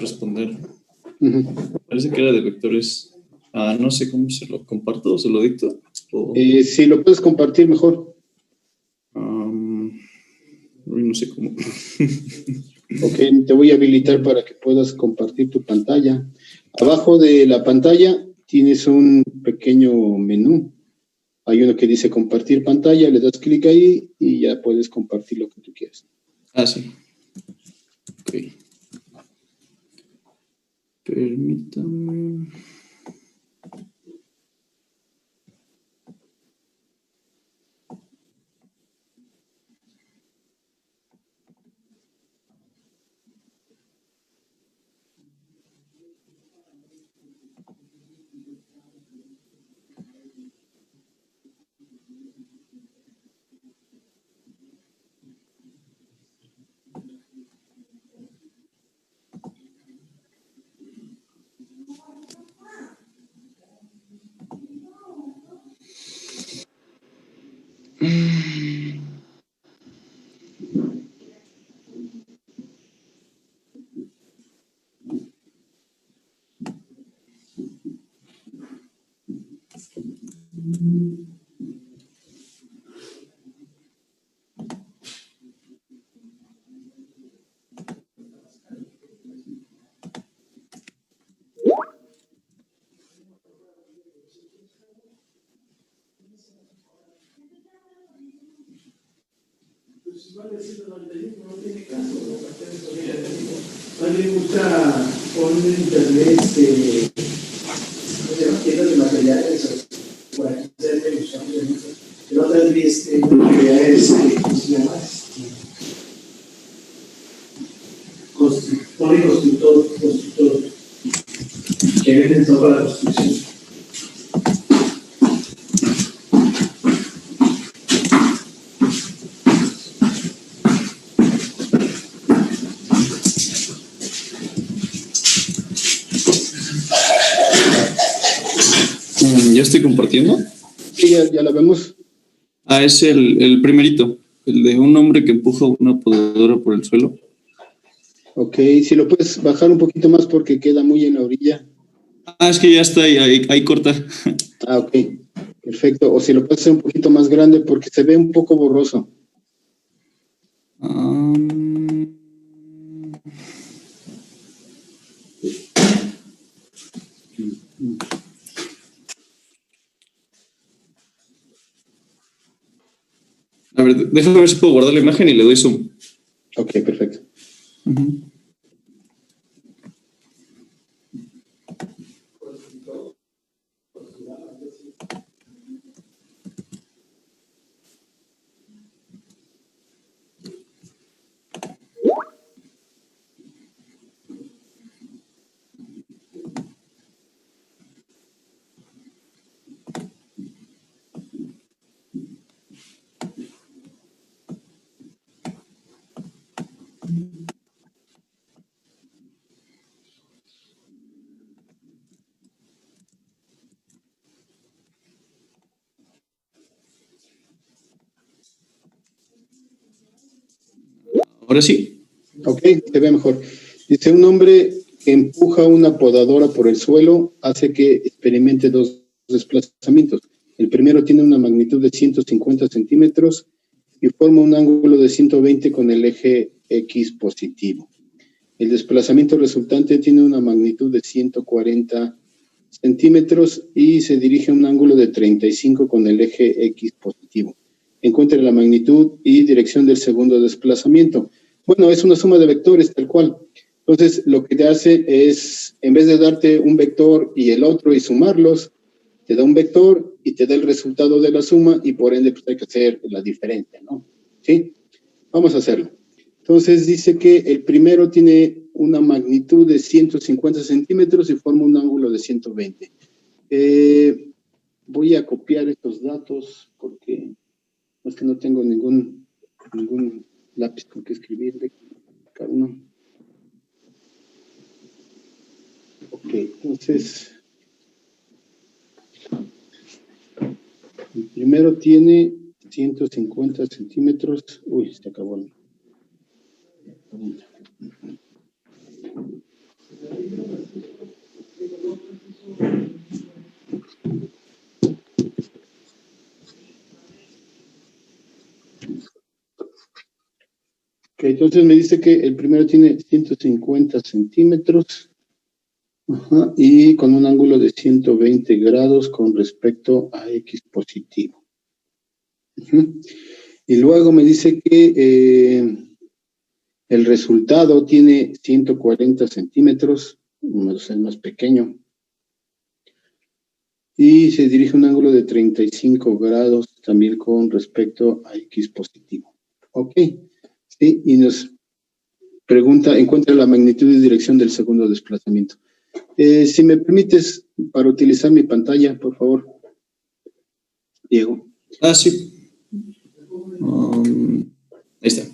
responder. Uh-huh. Parece que era de vectores. No sé cómo se lo comparto o se lo dicto. Si lo puedes compartir mejor. No sé cómo. Ok, te voy a habilitar para que puedas compartir tu pantalla. Abajo de la pantalla tienes un pequeño menú. Hay uno que dice compartir pantalla, le das clic ahí y ya puedes compartir lo que tú quieras. Sí. Ok. Permítame. ¿Alguien gusta poner en internet tiendas de materiales por aquí cerca y usamos el otra vez materiales ¿cómo se llama? Constructor y constructor que venden todo para la construcción. ¿Ya estoy compartiendo? Sí, ya la vemos. Es el primerito, el de un hombre que empuja una podadora por el suelo. Ok, si lo puedes bajar un poquito más porque queda muy en la orilla. Es que ya está ahí corta. Ok, perfecto. O si lo puedes hacer un poquito más grande porque se ve un poco borroso. A ver, déjame ver si puedo guardar la imagen y le doy zoom. Ok, perfecto. Uh-huh. Ahora sí. Ok, se ve mejor. Dice, un hombre que empuja una podadora por el suelo hace que experimente dos desplazamientos. El primero tiene una magnitud de 150 centímetros y forma un ángulo de 120 con el eje X positivo. El desplazamiento resultante tiene una magnitud de 140 centímetros y se dirige a un ángulo de 35 con el eje X positivo. Encuentre la magnitud y dirección del segundo desplazamiento. Bueno, es una suma de vectores, tal cual. Entonces, lo que te hace es, en vez de darte un vector y el otro y sumarlos, te da un vector y te da el resultado de la suma y por ende pues, hay que hacer la diferencia, ¿no? ¿Sí? Vamos a hacerlo. Entonces, dice que el primero tiene una magnitud de 150 centímetros y forma un ángulo de 120. Voy a copiar estos datos porque es que no tengo ningún lápiz con que escribir. Cada uno. Ok, entonces el primero tiene 150 centímetros. Uy, se acabó. entonces me dice que el primero tiene 150 centímetros. Ajá, y con un ángulo de 120 grados con respecto a X positivo. Uh-huh. Y luego me dice que el resultado tiene 140 centímetros, es el más pequeño, y se dirige a un ángulo de 35 grados también con respecto a X positivo. Ok, sí, y nos pregunta, encuentra la magnitud y dirección del segundo desplazamiento. Si me permites, para utilizar mi pantalla, por favor, Diego. Ah, sí. Ahí está.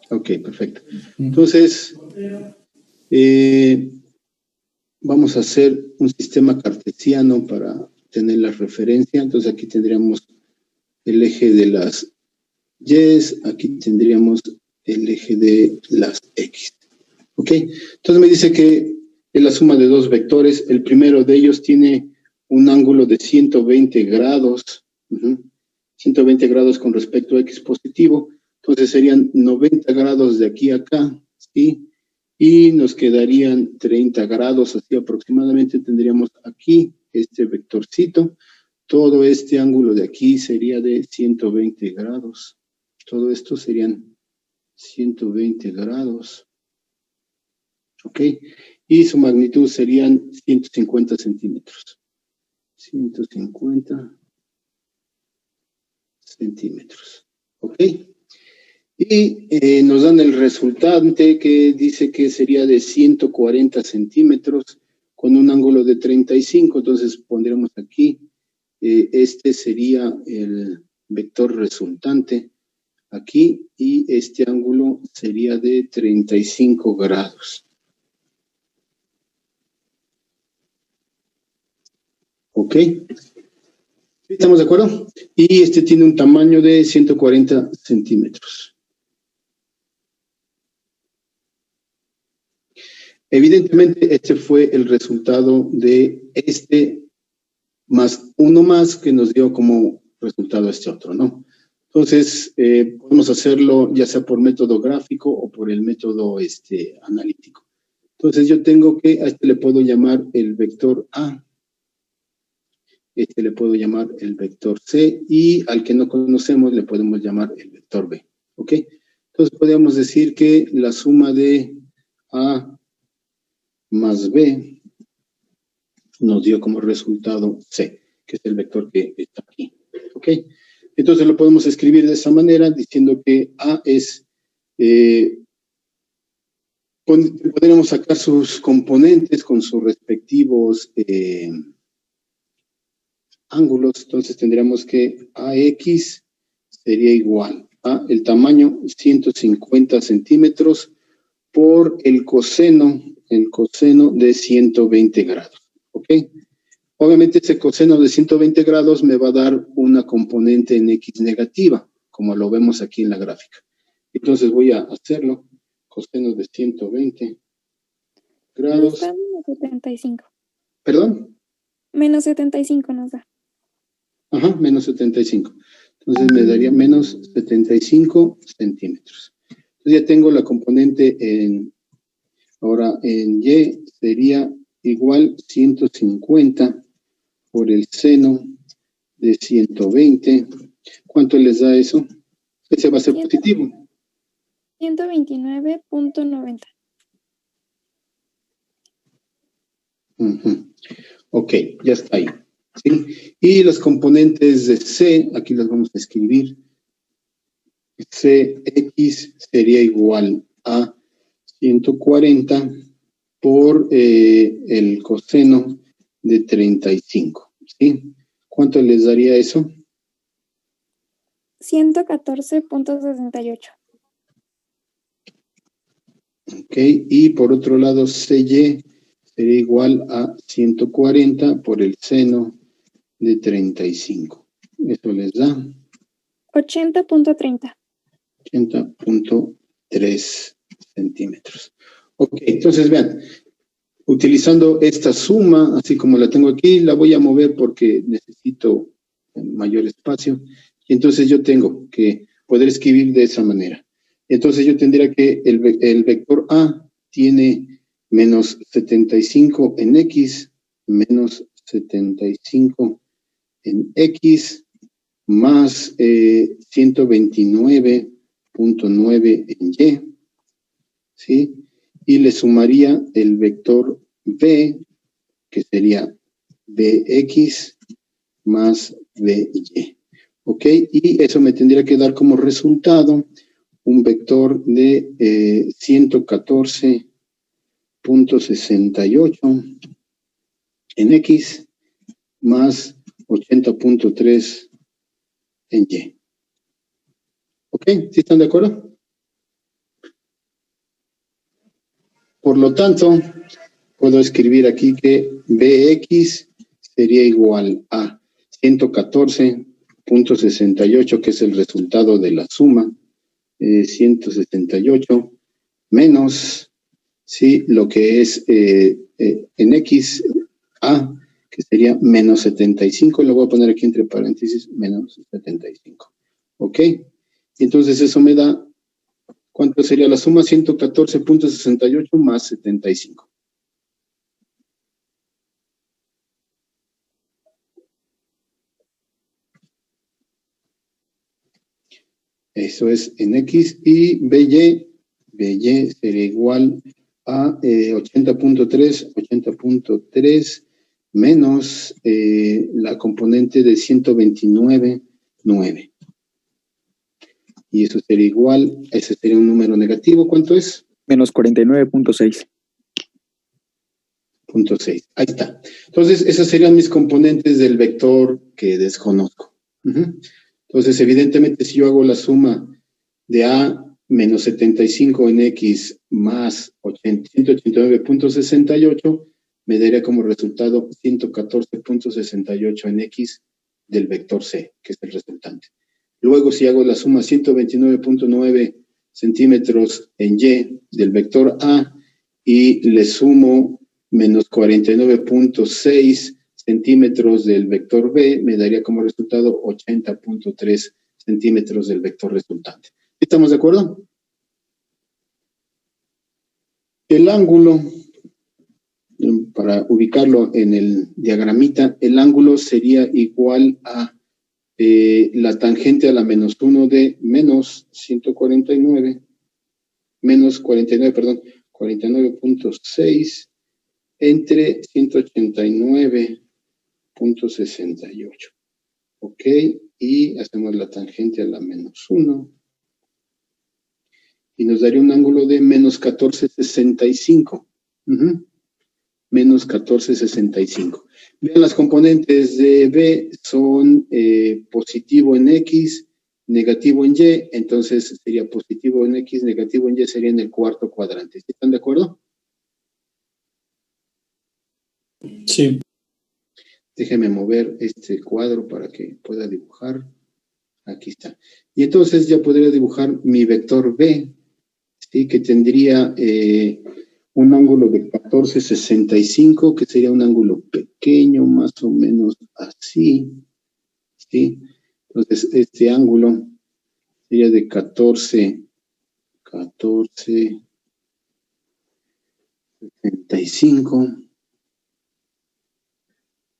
Ok, perfecto. Entonces, vamos a hacer un sistema cartesiano para tener la referencia. Entonces, aquí tendríamos el eje de las Y, aquí tendríamos el eje de las X. Ok, entonces me dice que es la suma de dos vectores. El primero de ellos tiene un ángulo de 120 grados, 120 grados con respecto a X positivo. Entonces serían 90 grados de aquí a acá, ¿sí? Y nos quedarían 30 grados, así aproximadamente tendríamos aquí este vectorcito. Todo este ángulo de aquí sería de 120 grados. Todo esto serían 120 grados. ¿Ok? Y su magnitud serían 150 centímetros. 150 centímetros. ¿Ok? Y nos dan el resultante que dice que sería de 140 centímetros con un ángulo de 35. Entonces pondremos aquí, este sería el vector resultante aquí y este ángulo sería de 35 grados. ¿Ok? ¿Estamos de acuerdo? Y este tiene un tamaño de 140 centímetros. Evidentemente, este fue el resultado de este más uno más que nos dio como resultado este otro, ¿no? Entonces, podemos hacerlo ya sea por método gráfico o por el método analítico. Entonces, yo tengo que a este le puedo llamar el vector A. Este le puedo llamar el vector C y al que no conocemos le podemos llamar el vector B, ¿ok? Entonces podríamos decir que la suma de A más B nos dio como resultado C, que es el vector que está aquí, ¿ok? Entonces lo podemos escribir de esa manera diciendo que A es, podríamos sacar sus componentes con sus respectivos ángulos, entonces tendríamos que AX sería igual a el tamaño 150 centímetros por el coseno de 120 grados, ¿ok? Obviamente ese coseno de 120 grados me va a dar una componente en X negativa, como lo vemos aquí en la gráfica. Entonces voy a hacerlo, coseno de 120 grados. Nos da menos 75. ¿Perdón? Menos 75 nos da. Ajá, menos 75. Entonces me daría menos 75 centímetros. Entonces ya tengo la componente ahora en Y sería igual 150 por el seno de 120. ¿Cuánto les da eso? Ese va a ser positivo. 129.90. Ok, ya está ahí. ¿Sí? Y las componentes de C, aquí las vamos a escribir. Cx sería igual a 140 por el coseno de 35. ¿Sí? ¿Cuánto les daría eso? 114.68. Ok, y por otro lado CY sería igual a 140 por el seno de 35. Eso les da 80.30. 80.3 centímetros. Ok, entonces vean, utilizando esta suma, así como la tengo aquí, la voy a mover porque necesito mayor espacio. Y entonces yo tengo que poder escribir de esa manera. Entonces yo tendría que el vector A tiene menos 75 en X, menos 75 en X, más 129.9 en Y, ¿sí? Y le sumaría el vector B, que sería BX más BY. ¿Ok? Y eso me tendría que dar como resultado un vector de 114.68 en X más 80.3 en Y. ¿Ok? ¿Sí están de acuerdo? Por lo tanto, puedo escribir aquí que BX sería igual a 114.68, que es el resultado de la suma, 178 menos, ¿sí? Lo que es en X, A, que sería menos 75, lo voy a poner aquí entre paréntesis, menos 75. ¿Ok? Entonces eso me da, ¿cuánto sería la suma? 114.68 más 75. Eso es en X, y BY sería igual a 80.3 menos la componente de 129.9. Y eso sería igual, ese sería un número negativo, ¿cuánto es? Menos 49.6. 0.6. Ahí está. Entonces, esas serían mis componentes del vector que desconozco. Entonces, evidentemente, si yo hago la suma de A menos 75 en X más 189.68, me daría como resultado 114.68 en X del vector C, que es el resultante. Luego, si hago la suma 129.9 centímetros en Y del vector A y le sumo menos 49.6 centímetros del vector B, me daría como resultado 80.3 centímetros del vector resultante. ¿Estamos de acuerdo? El ángulo, para ubicarlo en el diagramita, el ángulo sería igual a la tangente a la menos 1 de menos 149, menos 49, perdón, 49.6 entre 189.68. ¿Ok? Y hacemos la tangente a la menos 1. Y nos daría un ángulo de menos 14.65. Menos 14.65. Vean, las componentes de B son positivo en X, negativo en Y, entonces sería positivo en X, negativo en Y, sería en el cuarto cuadrante. ¿Están de acuerdo? Sí. Déjeme mover este cuadro para que pueda dibujar. Aquí está. Y entonces ya podría dibujar mi vector B, ¿sí? Que tendría un ángulo de 14.65, que sería un ángulo pequeño, más o menos así, ¿sí? Entonces, este ángulo sería de 14.65.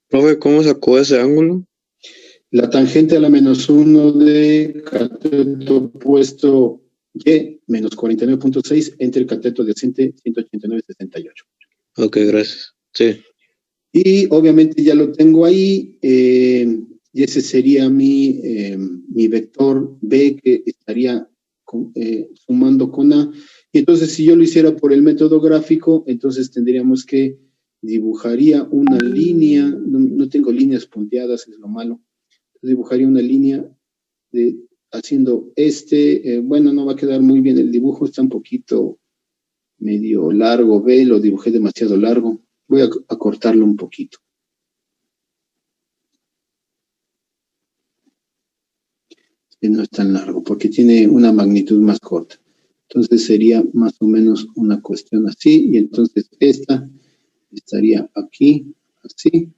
Profe, ¿cómo sacó ese ángulo? La tangente a la menos 1 de cateto opuesto Y menos 49.6 entre el cateto adyacente 189.68. Ok, gracias. Sí. Y obviamente ya lo tengo ahí, y ese sería mi vector B, que estaría sumando con A. Y entonces, si yo lo hiciera por el método gráfico, entonces tendríamos que dibujaría una línea, no tengo líneas punteadas, es lo malo. Dibujaría una línea haciendo bueno, no va a quedar muy bien el dibujo, está un poquito medio largo, B, lo dibujé demasiado largo. Voy a cortarlo un poquito. Que no es tan largo, porque tiene una magnitud más corta. Entonces sería más o menos una cuestión así, y entonces esta estaría aquí, así,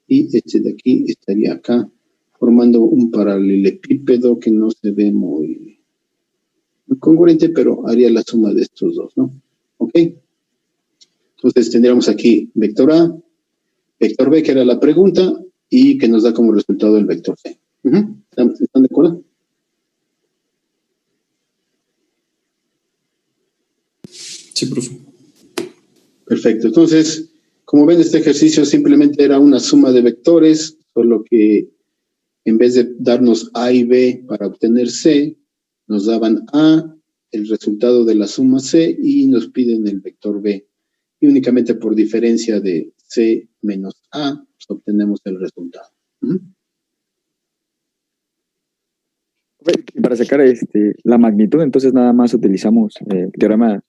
y este de aquí estaría acá, formando un paralelepípedo que no se ve muy congruente, pero haría la suma de estos dos, ¿no? ¿Ok? Entonces tendríamos aquí vector A, vector B, que era la pregunta, y que nos da como resultado el vector C. ¿Están de acuerdo? Sí, profe. Perfecto. Entonces, como ven, este ejercicio simplemente era una suma de vectores, solo que en vez de darnos A y B para obtener C, nos daban A, el resultado de la suma C, y nos piden el vector B. Y únicamente por diferencia de C menos A, pues, obtenemos el resultado. Para sacar la magnitud, entonces nada más utilizamos el teorema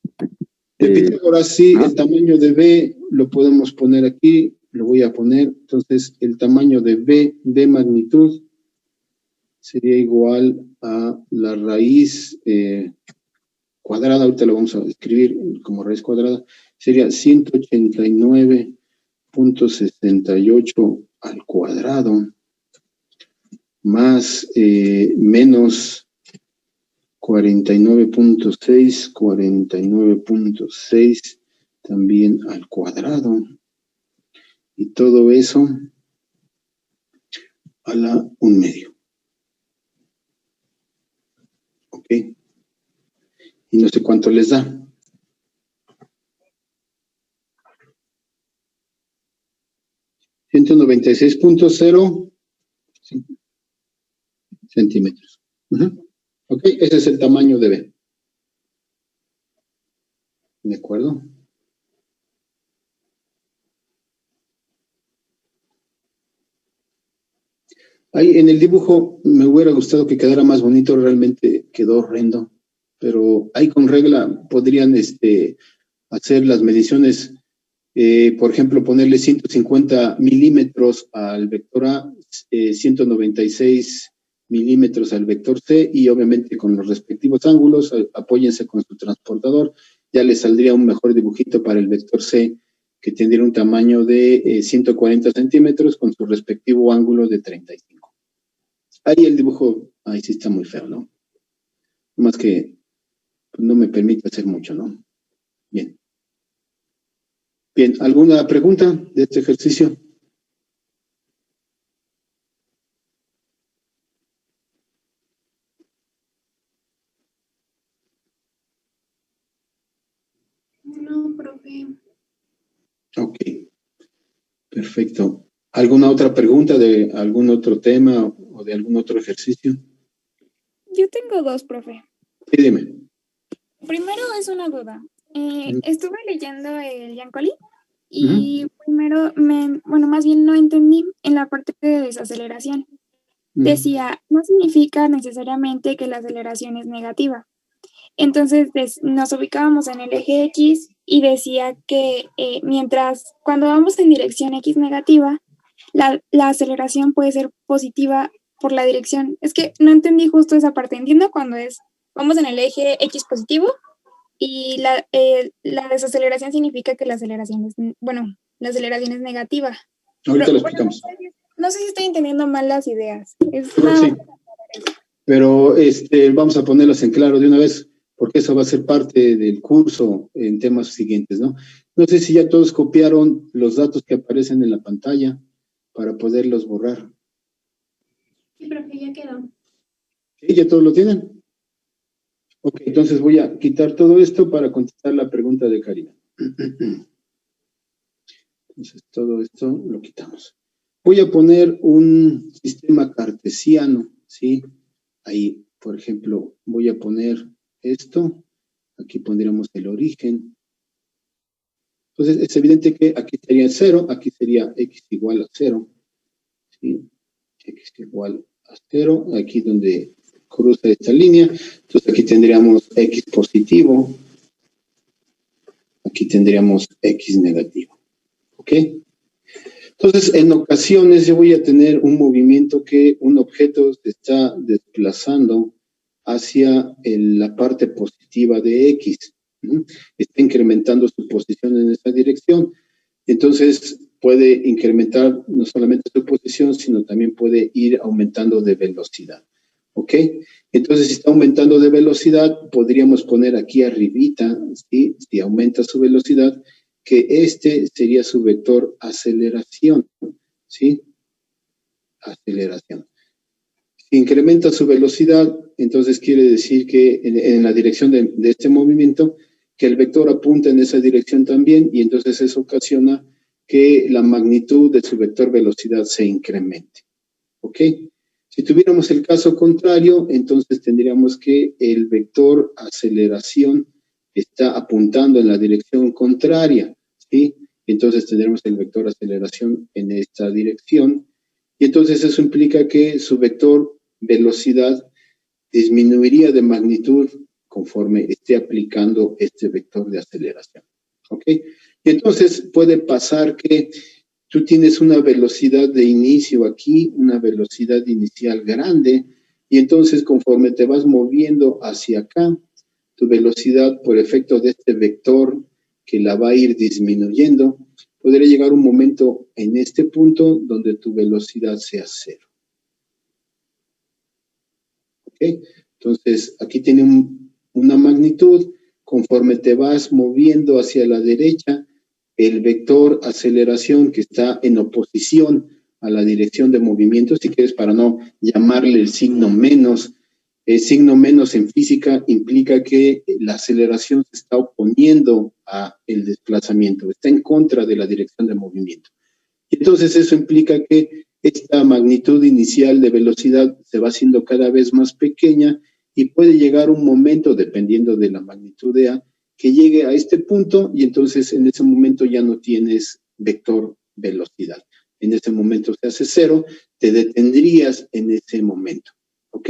De Pitágoras, sí, el tamaño de B lo podemos poner aquí, lo voy a poner. Entonces, el tamaño de B de magnitud sería igual a la raíz cuadrada, ahorita lo vamos a escribir como raíz cuadrada, sería 189.68 al cuadrado, más menos 49.6 también al cuadrado, y todo eso a la 1/2. ¿Ok? Y no sé cuánto les da. $196.0 centímetros. Ok, ese es el tamaño de B. ¿De acuerdo? Ahí en el dibujo me hubiera gustado que quedara más bonito, realmente quedó horrendo, pero ahí con regla podrían hacer las mediciones, por ejemplo, ponerle 150 milímetros al vector A, 196 milímetros al vector C, y obviamente con los respectivos ángulos, apóyense con su transportador, ya les saldría un mejor dibujito para el vector C, que tendría un tamaño de 140 centímetros con su respectivo ángulo de 35. Ahí el dibujo, ahí sí está muy feo, ¿no? Más que no me permite hacer mucho, ¿no? Bien. Bien, ¿alguna pregunta de este ejercicio? No, profe. Ok, perfecto. ¿Alguna otra pregunta de algún otro tema o de algún otro ejercicio? Yo tengo dos, profe. Sí, dime. Primero es una duda. Estuve leyendo el Yancoli y primero, más bien no entendí en la parte de desaceleración. Decía, no significa necesariamente que la aceleración es negativa. Entonces nos ubicábamos en el eje X y decía que cuando vamos en dirección X negativa, la aceleración puede ser positiva por la dirección. Es que no entendí justo esa parte. Entiendo cuando vamos en el eje X positivo y la desaceleración significa que la aceleración es negativa. Ahorita lo explicamos. No sé si estoy entendiendo mal las ideas. Sí. Pero vamos a ponerlas en claro de una vez, porque eso va a ser parte del curso en temas siguientes, ¿no? No sé si ya todos copiaron los datos que aparecen en la pantalla para poderlos borrar. Sí, profe, ya quedó. ¿Sí? ¿Ya todos lo tienen? Ok, entonces voy a quitar todo esto para contestar la pregunta de Karina. Entonces todo esto lo quitamos. Voy a poner un sistema cartesiano, ¿sí? Ahí, por ejemplo, voy a poner esto. Aquí pondríamos el origen. Entonces, es evidente que aquí sería 0, aquí sería x igual a 0. ¿Sí? X igual a 0, aquí donde cruza esta línea. Entonces, aquí tendríamos x positivo. Aquí tendríamos x negativo. ¿Ok? Entonces, en ocasiones yo voy a tener un movimiento que un objeto se está desplazando hacia la parte positiva de X. Está incrementando su posición en esa dirección. Entonces, puede incrementar no solamente su posición, sino también puede ir aumentando de velocidad. ¿Ok? Entonces, si está aumentando de velocidad, podríamos poner aquí arribita, ¿sí? Si aumenta su velocidad, que este sería su vector aceleración, ¿sí? Aceleración. Si incrementa su velocidad, entonces quiere decir que en la dirección de este movimiento, que el vector apunta en esa dirección también, y entonces eso ocasiona que la magnitud de su vector velocidad se incremente. ¿Ok? Si tuviéramos el caso contrario, entonces tendríamos que el vector aceleración está apuntando en la dirección contraria, ¿sí? Entonces tendremos el vector aceleración en esta dirección, y entonces eso implica que su vector velocidad disminuiría de magnitud conforme esté aplicando este vector de aceleración, ¿ok? Y entonces puede pasar que tú tienes una velocidad de inicio aquí, una velocidad inicial grande, y entonces conforme te vas moviendo hacia acá, tu velocidad por efecto de este vector que la va a ir disminuyendo, podría llegar un momento en este punto donde tu velocidad sea cero. ¿Ok? Entonces, aquí tiene una magnitud, conforme te vas moviendo hacia la derecha, el vector aceleración que está en oposición a la dirección de movimiento, si quieres para no llamarle el signo menos en física implica que la aceleración se está oponiendo a el desplazamiento, está en contra de la dirección de movimiento. Y entonces eso implica que esta magnitud inicial de velocidad se va haciendo cada vez más pequeña y puede llegar un momento, dependiendo de la magnitud de A, que llegue a este punto y entonces en ese momento ya no tienes vector velocidad. En ese momento se hace cero, te detendrías en ese momento. ¿Ok?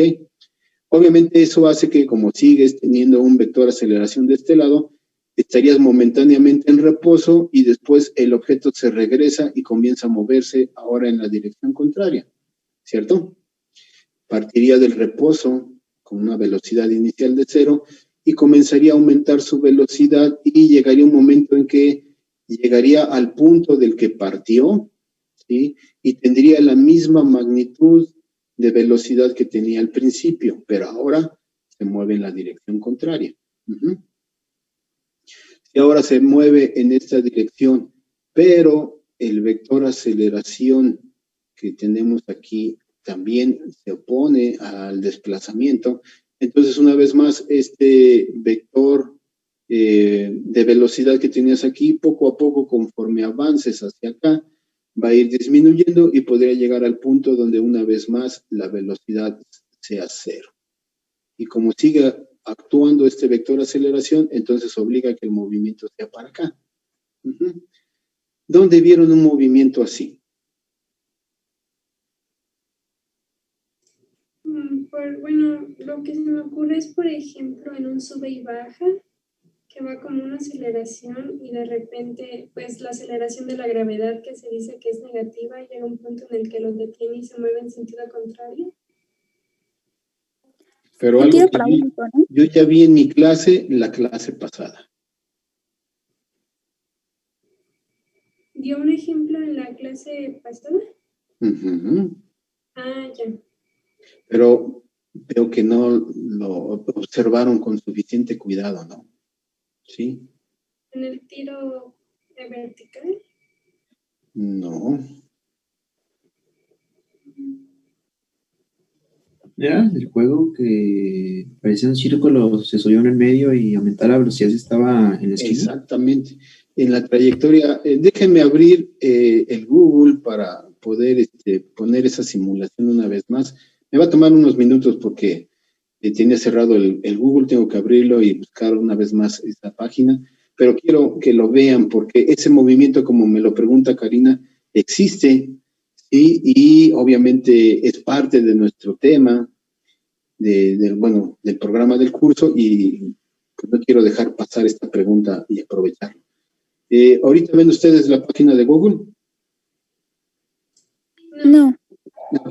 Obviamente eso hace que como sigues teniendo un vector aceleración de este lado, estarías momentáneamente en reposo y después el objeto se regresa y comienza a moverse ahora en la dirección contraria, ¿cierto? Partiría del reposo con una velocidad inicial de cero y comenzaría a aumentar su velocidad y llegaría un momento en que llegaría al punto del que partió, ¿sí? Y tendría la misma magnitud de velocidad que tenía al principio, pero ahora se mueve en la dirección contraria. Y ahora se mueve en esta dirección, pero el vector aceleración que tenemos aquí también se opone al desplazamiento. Entonces, una vez más, este vector de velocidad que tenías aquí, poco a poco, conforme avances hacia acá, va a ir disminuyendo y podría llegar al punto donde una vez más la velocidad sea cero. Y como sigue actuando este vector aceleración, entonces obliga a que el movimiento sea para acá. ¿Dónde vieron un movimiento así? Bueno, lo que se me ocurre es, por ejemplo, en un sube y baja, que va como una aceleración y de repente, pues la aceleración de la gravedad que se dice que es negativa, llega a un punto en el que los detiene y se mueve en sentido contrario. Pero algo que yo ya vi en mi clase, la clase pasada. ¿Dio un ejemplo en la clase pasada? Ah, ya. Pero veo que no lo observaron con suficiente cuidado, ¿no? ¿Sí? ¿En el tiro vertical? No. Era el juego que parecía un círculo, se subía en el medio y aumentaba la velocidad si estaba en la esquina. Exactamente. En la trayectoria, déjenme abrir el Google para poder poner esa simulación una vez más. Me va a tomar unos minutos porque tiene cerrado el Google, tengo que abrirlo y buscar una vez más esta página, pero quiero que lo vean porque ese movimiento, como me lo pregunta Karina, existe, ¿sí? Y obviamente es parte de nuestro tema, del programa del curso y pues, no quiero dejar pasar esta pregunta y aprovecharlo. ¿Ahorita ven ustedes la página de Google? No.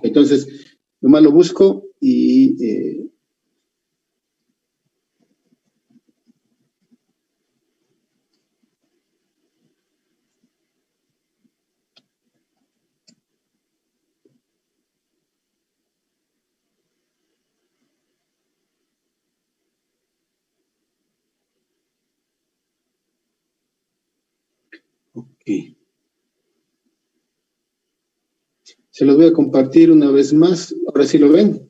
Entonces, nomás lo busco y... Ok. Se los voy a compartir una vez más. Ahora sí lo ven.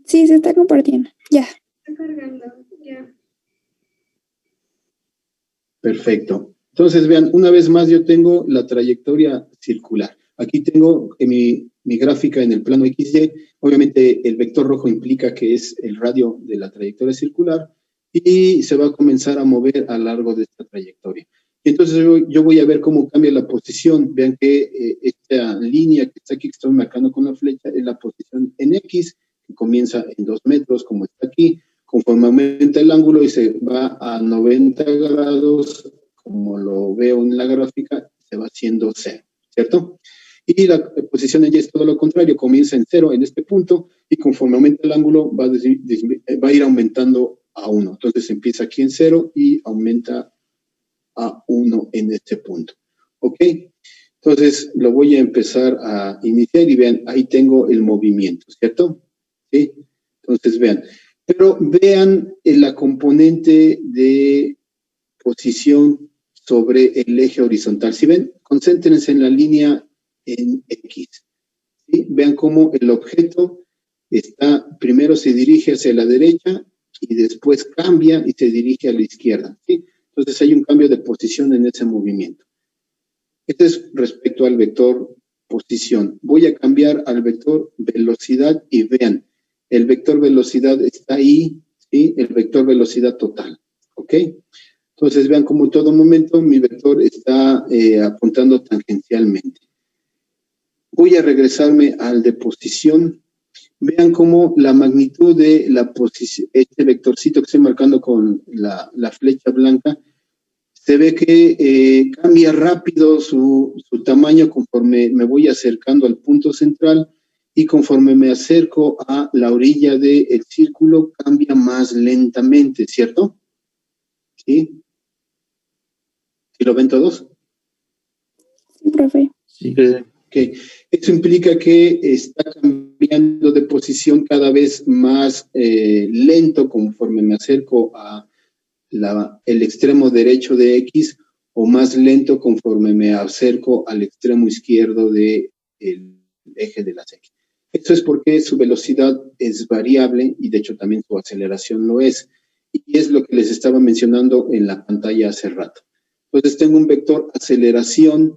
Sí, se está compartiendo. Ya. Está cargando, ya. Perfecto. Entonces, vean, una vez más yo tengo la trayectoria circular. Aquí tengo mi gráfica en el plano XY. Obviamente el vector rojo implica que es el radio de la trayectoria circular y se va a comenzar a mover a lo largo de esta trayectoria. Entonces yo voy a ver cómo cambia la posición. Vean que esta línea que está aquí, que estoy marcando con la flecha, es la posición en X, que comienza en 2 metros, como está aquí. Conforme aumenta el ángulo y se va a 90 grados, como lo veo en la gráfica, se va haciendo 0, ¿cierto? Y la posición en Y es todo lo contrario, comienza en 0 en este punto y conforme aumenta el ángulo va a ir aumentando a 1. Entonces empieza aquí en 0 y aumenta a 1 en este punto. ¿Ok? Entonces lo voy a empezar a iniciar y vean, ahí tengo el movimiento, ¿cierto? ¿Sí? Entonces vean. Pero vean la componente de posición sobre el eje horizontal. Si ven, concéntrense en la línea en X. ¿Sí? Vean cómo el objeto primero se dirige hacia la derecha y después cambia y se dirige a la izquierda. ¿Sí? Entonces hay un cambio de posición en ese movimiento. Este es respecto al vector posición. Voy a cambiar al vector velocidad y vean, el vector velocidad está ahí, ¿sí? El vector velocidad total, ¿ok? Entonces vean cómo en todo momento mi vector está apuntando tangencialmente. Voy a regresarme al de posición. Vean cómo la magnitud de la posición, este vectorcito que estoy marcando con la flecha blanca, se ve que cambia rápido su tamaño conforme me voy acercando al punto central y conforme me acerco a la orilla del círculo cambia más lentamente, ¿cierto? ¿Sí? ¿Sí lo ven todos? Sí, profe. Sí. Okay. Eso implica que está cambiando de posición cada vez más lento conforme me acerco a el extremo derecho de X o más lento conforme me acerco al extremo izquierdo del eje de las X. Esto es porque su velocidad es variable y de hecho también su aceleración lo es. Y es lo que les estaba mencionando en la pantalla hace rato. Entonces tengo un vector aceleración,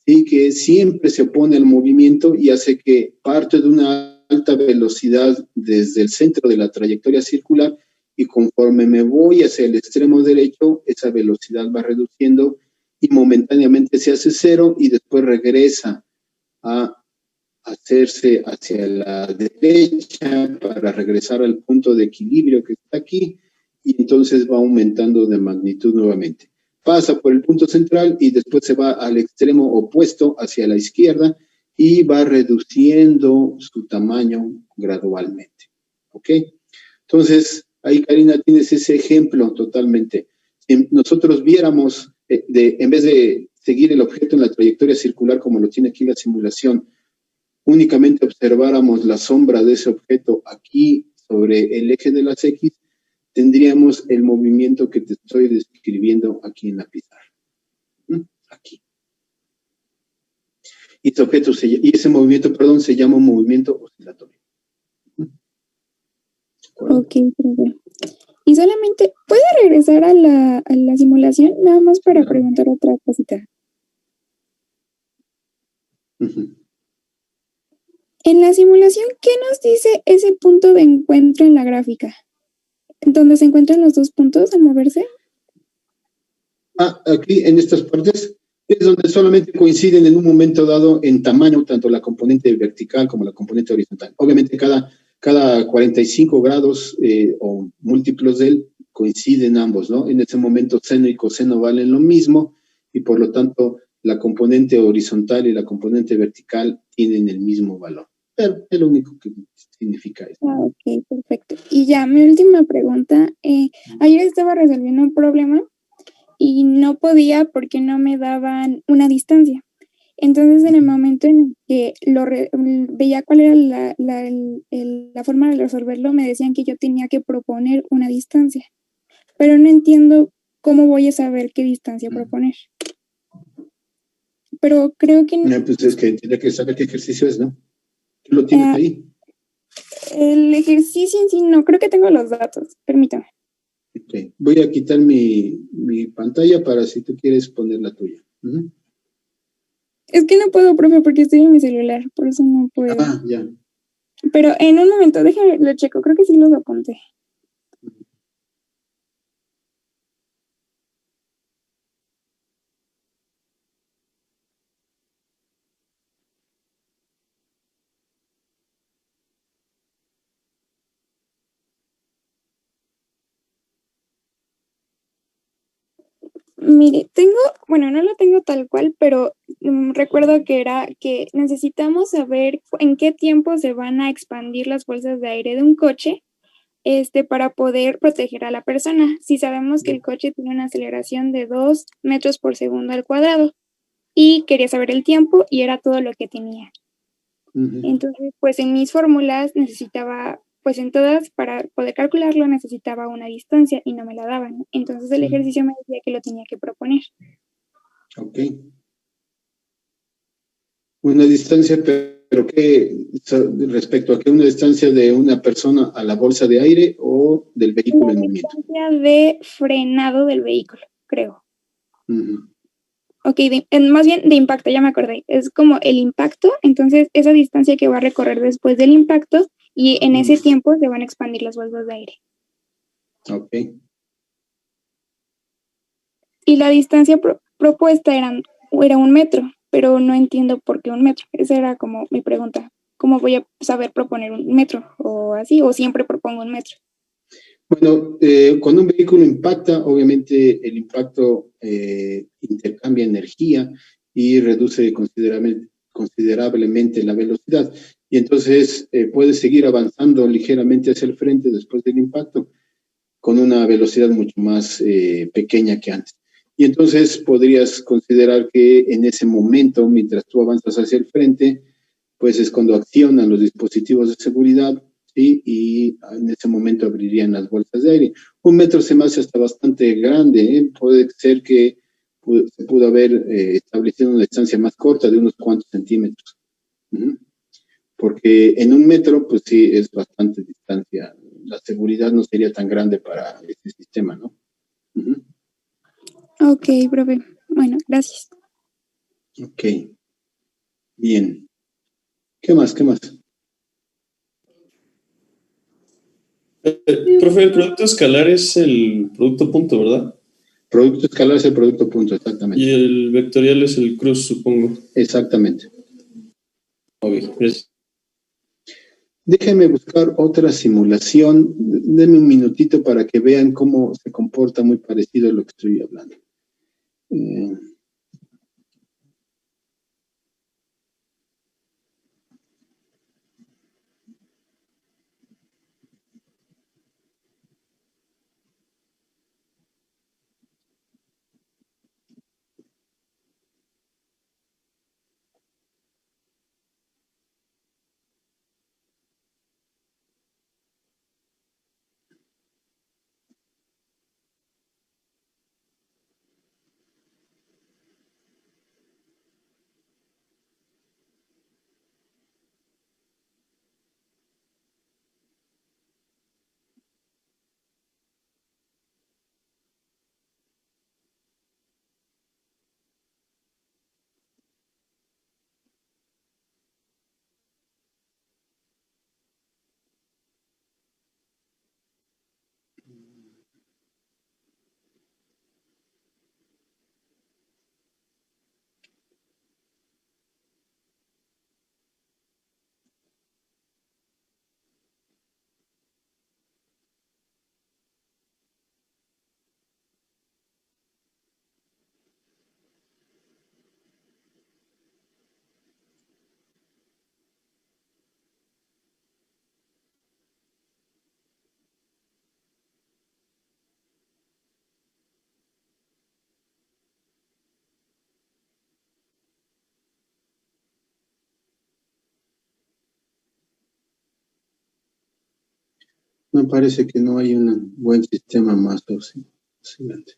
¿sí? Que siempre se opone al movimiento y hace que parte de una alta velocidad desde el centro de la trayectoria circular y conforme me voy hacia el extremo derecho, esa velocidad va reduciendo y momentáneamente se hace 0 y después regresa a hacerse hacia la derecha para regresar al punto de equilibrio que está aquí y entonces va aumentando de magnitud nuevamente. Pasa por el punto central y después se va al extremo opuesto hacia la izquierda y va reduciendo su tamaño gradualmente. ¿Ok? Entonces, ahí, Karina, tienes ese ejemplo totalmente. Si nosotros viéramos, en vez de seguir el objeto en la trayectoria circular como lo tiene aquí la simulación, únicamente observáramos la sombra de ese objeto aquí sobre el eje de las X, tendríamos el movimiento que te estoy describiendo aquí en la pizarra. Aquí. Y ese movimiento, perdón, se llama un movimiento oscilatorio. Ok, profe. Y solamente, ¿puede regresar a la simulación? Nada más para preguntar otra cosita. En la simulación, ¿qué nos dice ese punto de encuentro en la gráfica? ¿Dónde se encuentran los dos puntos al moverse? Aquí en estas partes es donde solamente coinciden en un momento dado en tamaño, tanto la componente vertical como la componente horizontal. Obviamente cada 45 grados o múltiplos de él coinciden ambos, ¿no? En ese momento seno y coseno valen lo mismo y por lo tanto la componente horizontal y la componente vertical tienen el mismo valor. Pero es lo único que significa esto. Ok, perfecto. Y ya, mi última pregunta. Ayer estaba resolviendo un problema y no podía porque no me daban una distancia. Entonces, en el momento en el que veía cuál era la forma de resolverlo, me decían que yo tenía que proponer una distancia. Pero no entiendo ¿cómo voy a saber qué distancia proponer? Pero creo que Pues es que tiene que saber qué ejercicio es, ¿no? Tú lo tienes ahí. el ejercicio en sí no, creo que tengo los datos, permítame. Ok. Voy a quitar mi pantalla para si tú quieres poner la tuya. Ujú. Es que no puedo, profe, porque estoy en mi celular, por eso no puedo. Ah, ya. Pero en un momento, déjame, lo checo, creo que sí los apunté. Mire, bueno, no lo tengo tal cual, pero recuerdo que era que necesitamos saber en qué tiempo se van a expandir las bolsas de aire de un coche, para poder proteger a la persona. Si sabemos que el coche tiene una aceleración de 2 metros por segundo al cuadrado y quería saber el tiempo y era todo lo que tenía. Ujú. Entonces, pues en mis fórmulas necesitaba, pues en todas, para poder calcularlo necesitaba una distancia y no me la daban. Entonces el ejercicio me decía que lo tenía que proponer. Ok. Una distancia, pero ¿qué respecto a qué? ¿Una distancia de una persona a la bolsa de aire o del vehículo en La movimiento? distancia de frenado del vehículo, creo. Ujú. Ok, más bien de impacto, ya me acordé. Es como el impacto, entonces esa distancia que va a recorrer después del impacto y en ese tiempo se van a expandir las bolsas de aire. Ok. Y la distancia propuesta era 1 metro, pero no entiendo por qué 1 metro. Esa era como mi pregunta. ¿Cómo voy a saber proponer 1 metro? O así, o siempre propongo 1 metro. Bueno, cuando un vehículo impacta, obviamente el impacto intercambia energía y reduce considerablemente la velocidad. Y entonces puede seguir avanzando ligeramente hacia el frente después del impacto con una velocidad mucho más pequeña que antes. Y entonces podrías considerar que en ese momento, mientras tú avanzas hacia el frente, pues es cuando accionan los dispositivos de seguridad, ¿sí? Y en ese momento abrirían las bolsas de aire. 1 metro se me hace hasta bastante grande, ¿eh? Puede ser que se pudo haber establecido una distancia más corta de unos cuantos centímetros. Uh-huh. Porque en 1 metro, pues sí, es bastante distancia. La seguridad no sería tan grande para este sistema, ¿no? Uh-huh. Ok, profe. Bueno, gracias. Ok, bien. ¿Qué más? ¿Qué más? Profe, el producto escalar es el producto punto, ¿verdad? Producto escalar es el producto punto, exactamente. Y el vectorial es el cruz, supongo. Exactamente. Ok, gracias. Déjenme buscar otra simulación. Denme un minutito para que vean cómo se comporta muy parecido a lo que estoy hablando. Me parece que no hay un buen sistema más oscilante.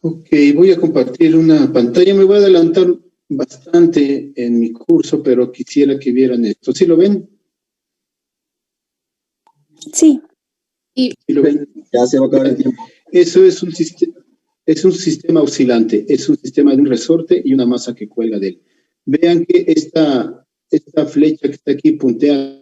Ok, voy a compartir una pantalla. Me voy a adelantar bastante en mi curso, pero quisiera que vieran esto. ¿Sí lo ven? Sí. ¿Sí lo ven? Ya se va a acabar el tiempo. Eso es un sistema oscilante. Es un sistema de un resorte y una masa que cuelga de él. Vean que esta flecha que está aquí puntea.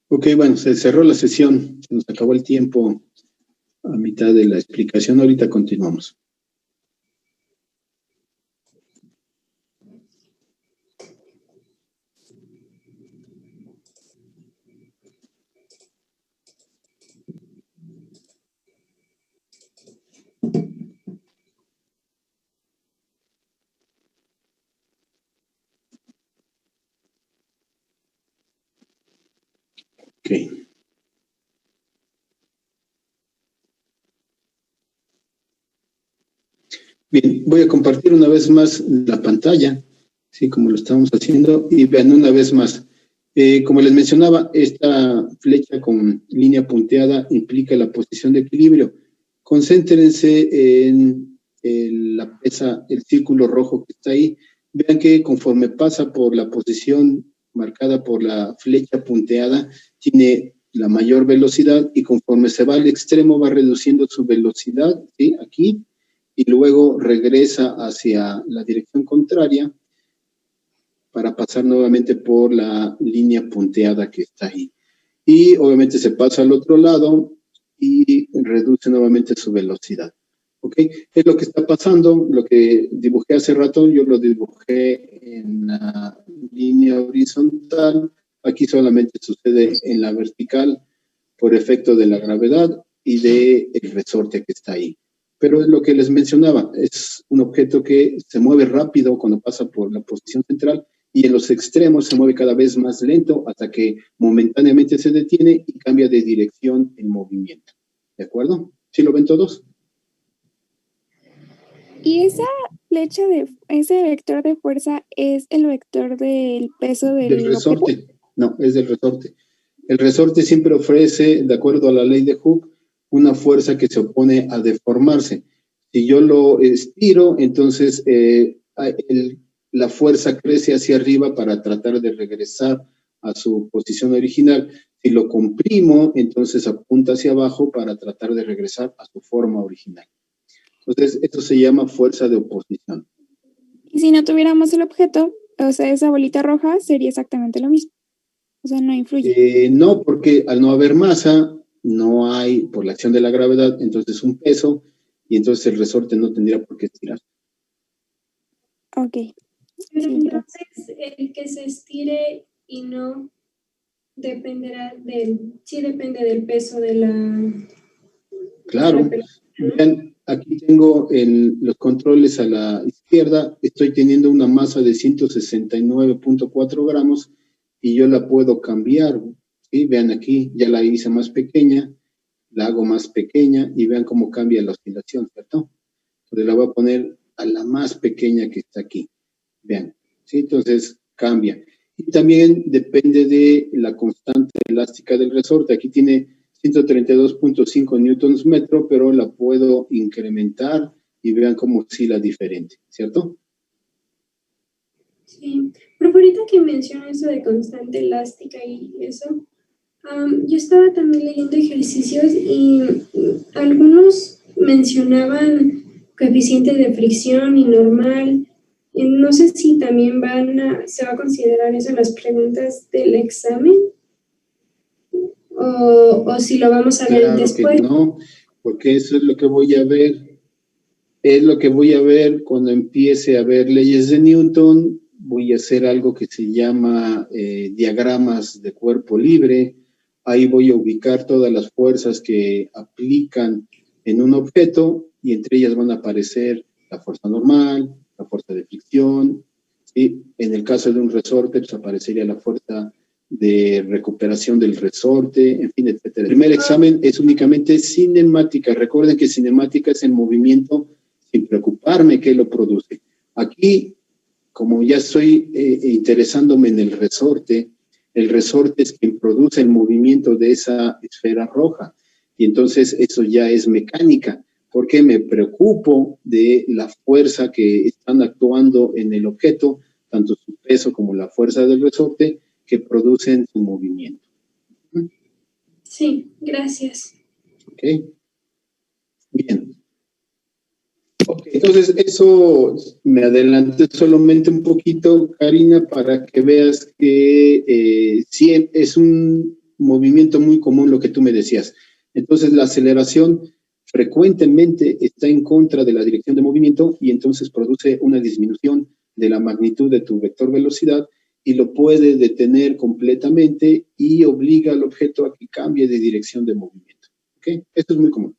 Ok, bueno, se cerró la sesión. Se nos acabó el tiempo a mitad de la explicación. Ahorita continuamos. Ok. Bien, voy a compartir una vez más la pantalla, ¿sí? Como lo estamos haciendo, y vean una vez más. Como les mencionaba, esta flecha con línea punteada implica la posición de equilibrio. Concéntrense en la pesa, el círculo rojo que está ahí. Vean que conforme pasa por la posición marcada por la flecha punteada, tiene la mayor velocidad y conforme se va al extremo va reduciendo su velocidad, ¿sí? Aquí, y luego regresa hacia la dirección contraria para pasar nuevamente por la línea punteada que está ahí. Y obviamente se pasa al otro lado y reduce nuevamente su velocidad. ¿Ok? Es lo que está pasando, lo que dibujé hace rato, yo lo dibujé en la línea horizontal, aquí solamente sucede en la vertical por efecto de la gravedad y del resorte que está ahí. Pero es lo que les mencionaba, es un objeto que se mueve rápido cuando pasa por la posición central y en los extremos se mueve cada vez más lento hasta que momentáneamente se detiene y cambia de dirección en movimiento. ¿De acuerdo? ¿Sí lo ven todos? ¿Y esa flecha ese vector de fuerza es el vector del peso Del del objeto? resorte. No, es del resorte. El resorte siempre ofrece, de acuerdo a la ley de Hooke, una fuerza que se opone a deformarse. Si yo lo estiro, entonces la fuerza crece hacia arriba para tratar de regresar a su posición original. Si lo comprimo, entonces apunta hacia abajo para tratar de regresar a su forma original. Entonces, esto se llama fuerza de oposición. Y si no tuviéramos el objeto, o sea, esa bolita roja sería exactamente lo mismo. O sea, no influye. No, porque al no haber masa, no hay, por la acción de la gravedad, entonces un peso, y entonces el resorte no tendría por qué estirar. Ok. Pero Sí, entonces el que se estire y no dependerá sí depende del peso de la Claro. pelota, ¿no? Vean, aquí tengo los controles a la izquierda, estoy teniendo una masa de 169.4 gramos y yo la puedo cambiar, ¿sí? Vean aquí, ya la hice más pequeña, la hago más pequeña y vean cómo cambia la oscilación, ¿cierto? Entonces la voy a poner a la más pequeña que está aquí. Vean, ¿sí? Entonces cambia. Y también depende de la constante elástica del resorte. Aquí tiene 132.5 newtons metro, pero la puedo incrementar y vean cómo oscila diferente, ¿cierto? Sí, pero ahorita que menciono eso de constante elástica y eso, yo estaba también leyendo ejercicios y algunos mencionaban coeficiente de fricción y normal. No sé si también se va a considerar eso en las preguntas del examen o si lo vamos a ver Claro después. que no, porque eso es lo que voy a ver. Es lo que voy a ver cuando empiece a ver leyes de Newton. Voy a hacer algo que se llama diagramas de cuerpo libre. Ahí voy a ubicar todas las fuerzas que aplican en un objeto y entre ellas van a aparecer la fuerza normal, la fuerza de fricción, ¿sí? En el caso de un resorte, pues aparecería la fuerza de recuperación del resorte, en fin, etcétera. El primer examen es únicamente cinemática. Recuerden que cinemática es el movimiento sin preocuparme qué lo produce. Aquí, como ya estoy interesándome en el resorte es quien produce el movimiento de esa esfera roja. Y entonces eso ya es mecánica, porque me preocupo de la fuerza que están actuando en el objeto, tanto su peso como la fuerza del resorte, que producen su movimiento. Sí, gracias. Ok. Bien. Ok, entonces eso me adelanté solamente un poquito, Karina, para que veas que sí es un movimiento muy común lo que tú me decías. Entonces la aceleración frecuentemente está en contra de la dirección de movimiento y entonces produce una disminución de la magnitud de tu vector velocidad y lo puede detener completamente y obliga al objeto a que cambie de dirección de movimiento. ¿Ok? Esto es muy común.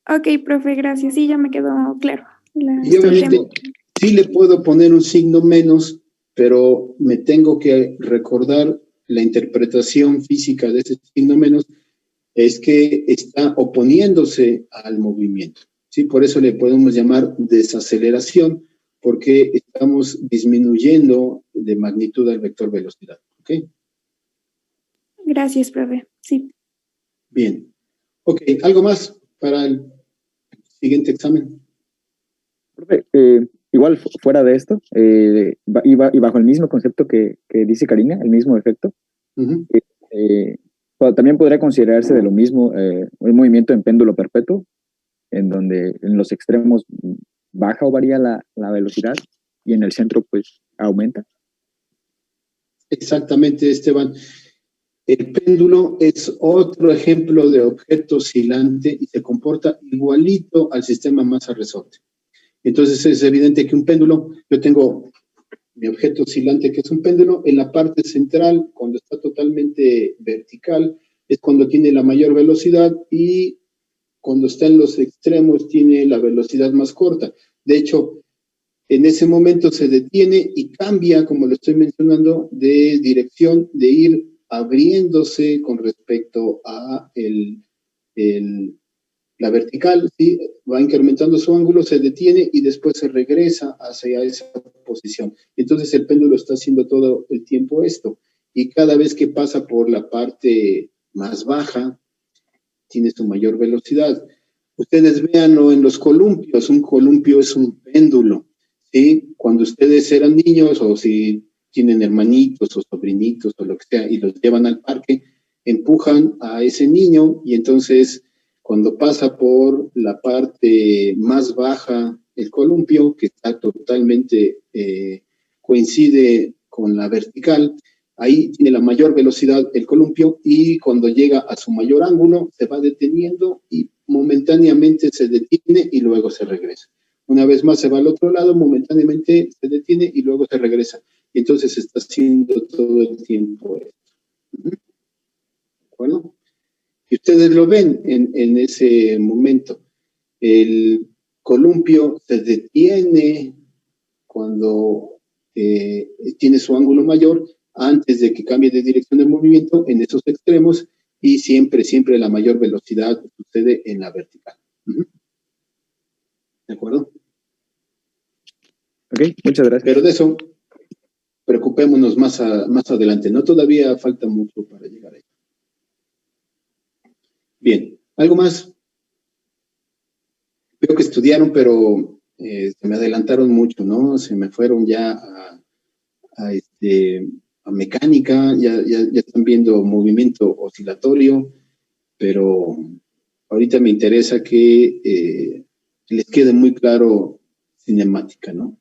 Ok, profe, gracias. Sí, ya me quedó claro. Y obviamente sí le puedo poner un signo menos, pero me tengo que recordar la interpretación física de ese signo menos, es que está oponiéndose al movimiento. ¿Sí? Por eso le podemos llamar desaceleración, porque estamos disminuyendo de magnitud al vector velocidad. ¿Ok? Gracias, profe. Sí. Bien. Ok, ¿algo más para el siguiente examen? Profe, igual fuera de esto, y bajo el mismo concepto que dice Karina, el mismo efecto, también podría considerarse de lo mismo un movimiento en péndulo perpetuo, en donde en los extremos baja o varía la velocidad y en el centro pues aumenta. Exactamente, Esteban. El péndulo es otro ejemplo de objeto oscilante y se comporta igualito al sistema masa-resorte. Entonces es evidente que un péndulo, yo tengo mi objeto oscilante que es un péndulo, en la parte central, cuando está totalmente vertical, es cuando tiene la mayor velocidad y cuando está en los extremos tiene la velocidad más corta. De hecho, en ese momento se detiene y cambia, como lo estoy mencionando, de dirección, de ir abriéndose con respecto a la vertical, ¿sí? Va incrementando su ángulo, se detiene y después se regresa hacia esa posición. Entonces el péndulo está haciendo todo el tiempo esto. Y cada vez que pasa por la parte más baja, tiene su mayor velocidad. Ustedes véanlo en los columpios. Un columpio es un péndulo. ¿Sí? Cuando ustedes eran niños o si tienen hermanitos o sobrinitos o lo que sea y los llevan al parque, empujan a ese niño y entonces cuando pasa por la parte más baja el columpio, que está totalmente coincide con la vertical, ahí tiene la mayor velocidad el columpio y cuando llega a su mayor ángulo se va deteniendo y momentáneamente se detiene y luego se regresa. Una vez más se va al otro lado, momentáneamente se detiene y luego se regresa. Y entonces está haciendo todo el tiempo esto. ¿De acuerdo? Y ustedes lo ven en ese momento. El columpio se detiene cuando tiene su ángulo mayor antes de que cambie de dirección de movimiento en esos extremos y siempre la mayor velocidad sucede en la vertical. ¿De acuerdo? Ok, muchas gracias. Pero de eso, preocupémonos más adelante, ¿no? Todavía falta mucho para llegar ahí. Bien, ¿algo más? Veo que estudiaron, pero se me adelantaron mucho, ¿no? Se me fueron ya a mecánica, ya están viendo movimiento oscilatorio, pero ahorita me interesa que les quede muy claro cinemática, ¿no?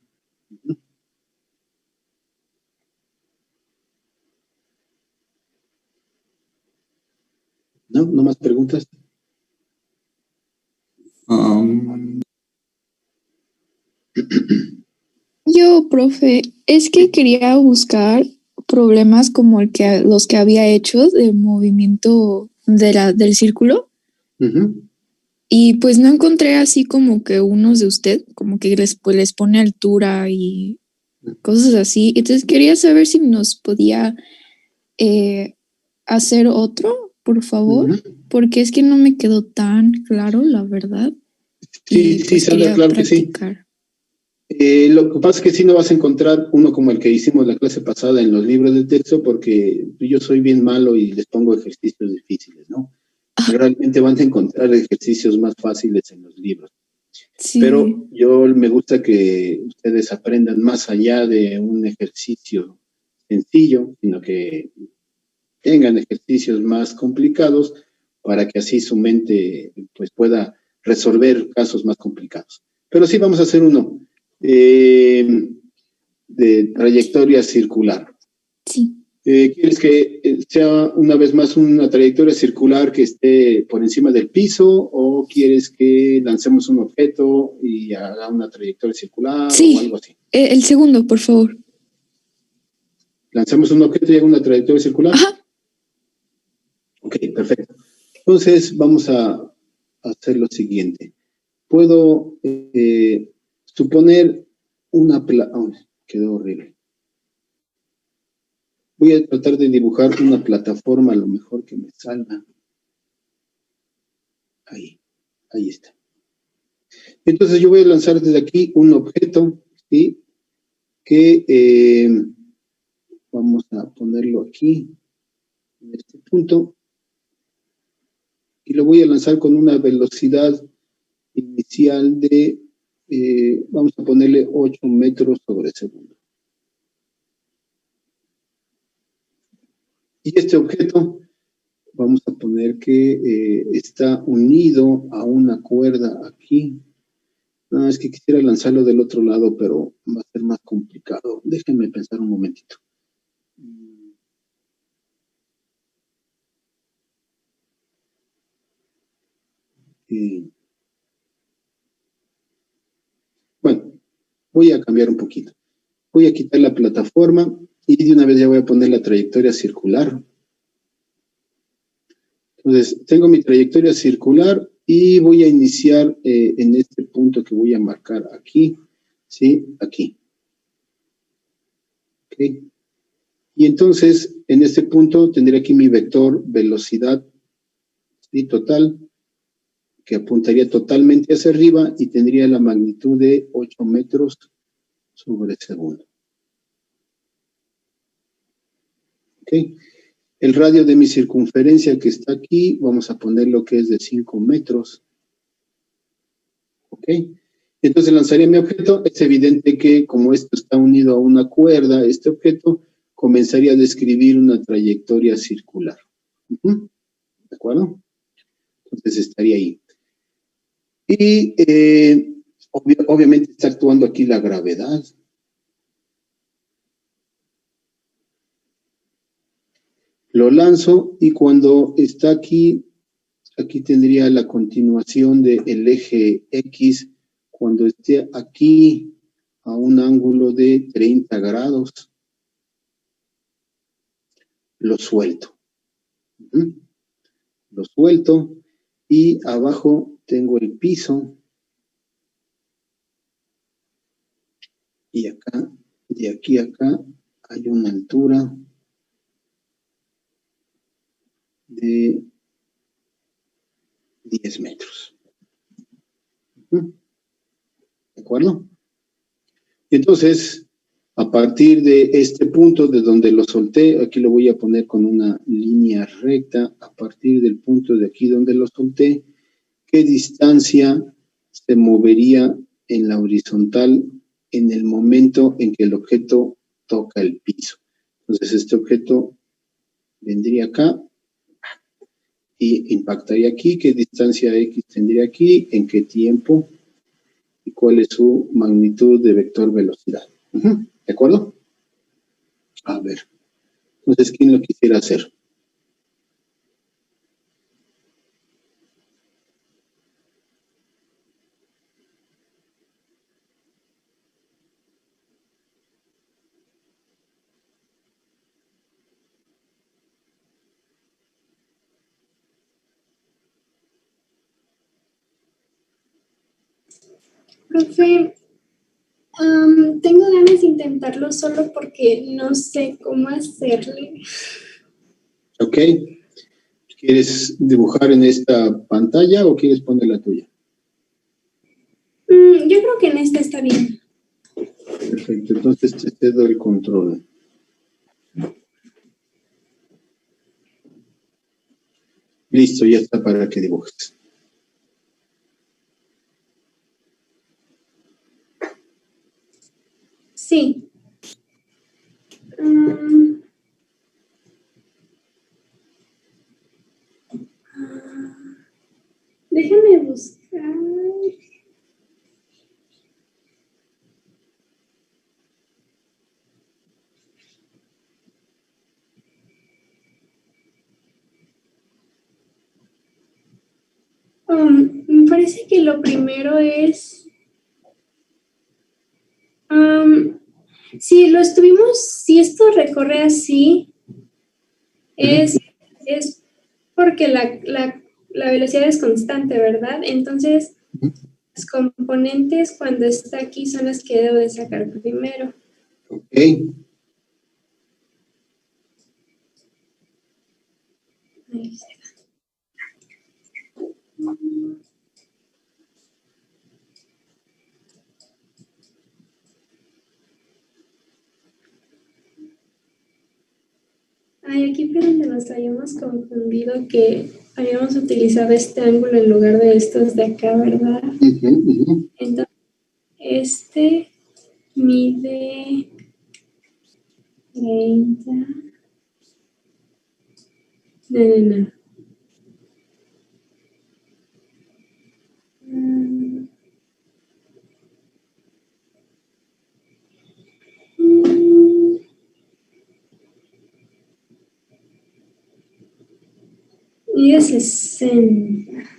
¿No? ¿No más preguntas? Yo, profe, es que quería buscar problemas como los que había hecho de movimiento del círculo. Uh-huh. Y pues no encontré así como que unos de usted, como que pues les pone altura y cosas así. Entonces quería saber si nos podía hacer otro, por favor, porque es que no me quedó tan claro, la verdad. Sí, pues Sandra, claro practicar. Que sí. Lo que pasa es que sí no vas a encontrar uno como el que hicimos la clase pasada en los libros de texto, porque yo soy bien malo y les pongo ejercicios difíciles, ¿no? Realmente van a encontrar ejercicios más fáciles en los libros. Sí. Pero yo me gusta que ustedes aprendan más allá de un ejercicio sencillo, sino que tengan ejercicios más complicados para que así su mente pues pueda resolver casos más complicados. Pero sí vamos a hacer uno de trayectoria circular. Sí. ¿Quieres que sea una vez más una trayectoria circular que esté por encima del piso o quieres que lancemos un objeto y haga una trayectoria circular o algo así? El segundo, por favor. ¿Lancemos un objeto y haga una trayectoria circular? Ajá. Ok, perfecto. Entonces vamos a hacer lo siguiente. Puedo suponer una quedó horrible. Voy a tratar de dibujar una plataforma a lo mejor que me salga. Ahí está. Entonces yo voy a lanzar desde aquí un objeto, ¿sí? Que vamos a ponerlo aquí, en este punto, y lo voy a lanzar con una velocidad inicial de, vamos a ponerle 8 metros sobre segundo. Y este objeto, vamos a poner que está unido a una cuerda aquí. No, es que quisiera lanzarlo del otro lado, pero va a ser más complicado. Déjenme pensar un momentito. Bueno, voy a cambiar un poquito. Voy a quitar la plataforma y de una vez ya voy a poner la trayectoria circular. Entonces, tengo mi trayectoria circular y voy a iniciar en este punto que voy a marcar aquí, ¿sí? Aquí. ¿Ok? Y entonces, en este punto tendré aquí mi vector velocidad, ¿sí? Total, que apuntaría totalmente hacia arriba y tendría la magnitud de 8 metros sobre segundo. ¿Ok? El radio de mi circunferencia que está aquí, vamos a poner lo que es de 5 metros. ¿Ok? Entonces lanzaría mi objeto. Es evidente que como esto está unido a una cuerda, este objeto comenzaría a describir una trayectoria circular. ¿De acuerdo? Entonces estaría ahí. Y obviamente está actuando aquí la gravedad. Lo lanzo y cuando está aquí tendría la continuación del eje X. Cuando esté aquí a un ángulo de 30 grados, lo suelto. Lo suelto y abajo tengo el piso. Y acá, de aquí a acá, hay una altura de 10 metros. ¿De acuerdo? Entonces, a partir de este punto, de donde lo solté, aquí lo voy a poner con una línea recta, a partir del punto de aquí donde lo solté, ¿qué distancia se movería en la horizontal en el momento en que el objeto toca el piso. Entonces este objeto vendría acá y impactaría aquí. ¿Qué distancia X tendría aquí? ¿En qué tiempo? ¿Y cuál es su magnitud de vector velocidad? ¿De acuerdo? A ver. Entonces, ¿quién lo quisiera hacer? Profe, tengo ganas de intentarlo solo porque no sé cómo hacerle. Ok. ¿Quieres dibujar en esta pantalla o quieres poner la tuya? Yo creo que en esta está bien. Perfecto, entonces te cedo el control. Listo, ya está para que dibujes. Sí. Déjame buscar. Me parece que lo primero es, si esto recorre así, es porque la velocidad es constante, ¿verdad? Entonces, los componentes cuando está aquí son las que debo de sacar primero. Ok. Ahí está. Ay, aquí fue donde nos habíamos confundido que habíamos utilizado este ángulo en lugar de estos de acá, ¿verdad? Entonces, este mide 30. No. Mide 60.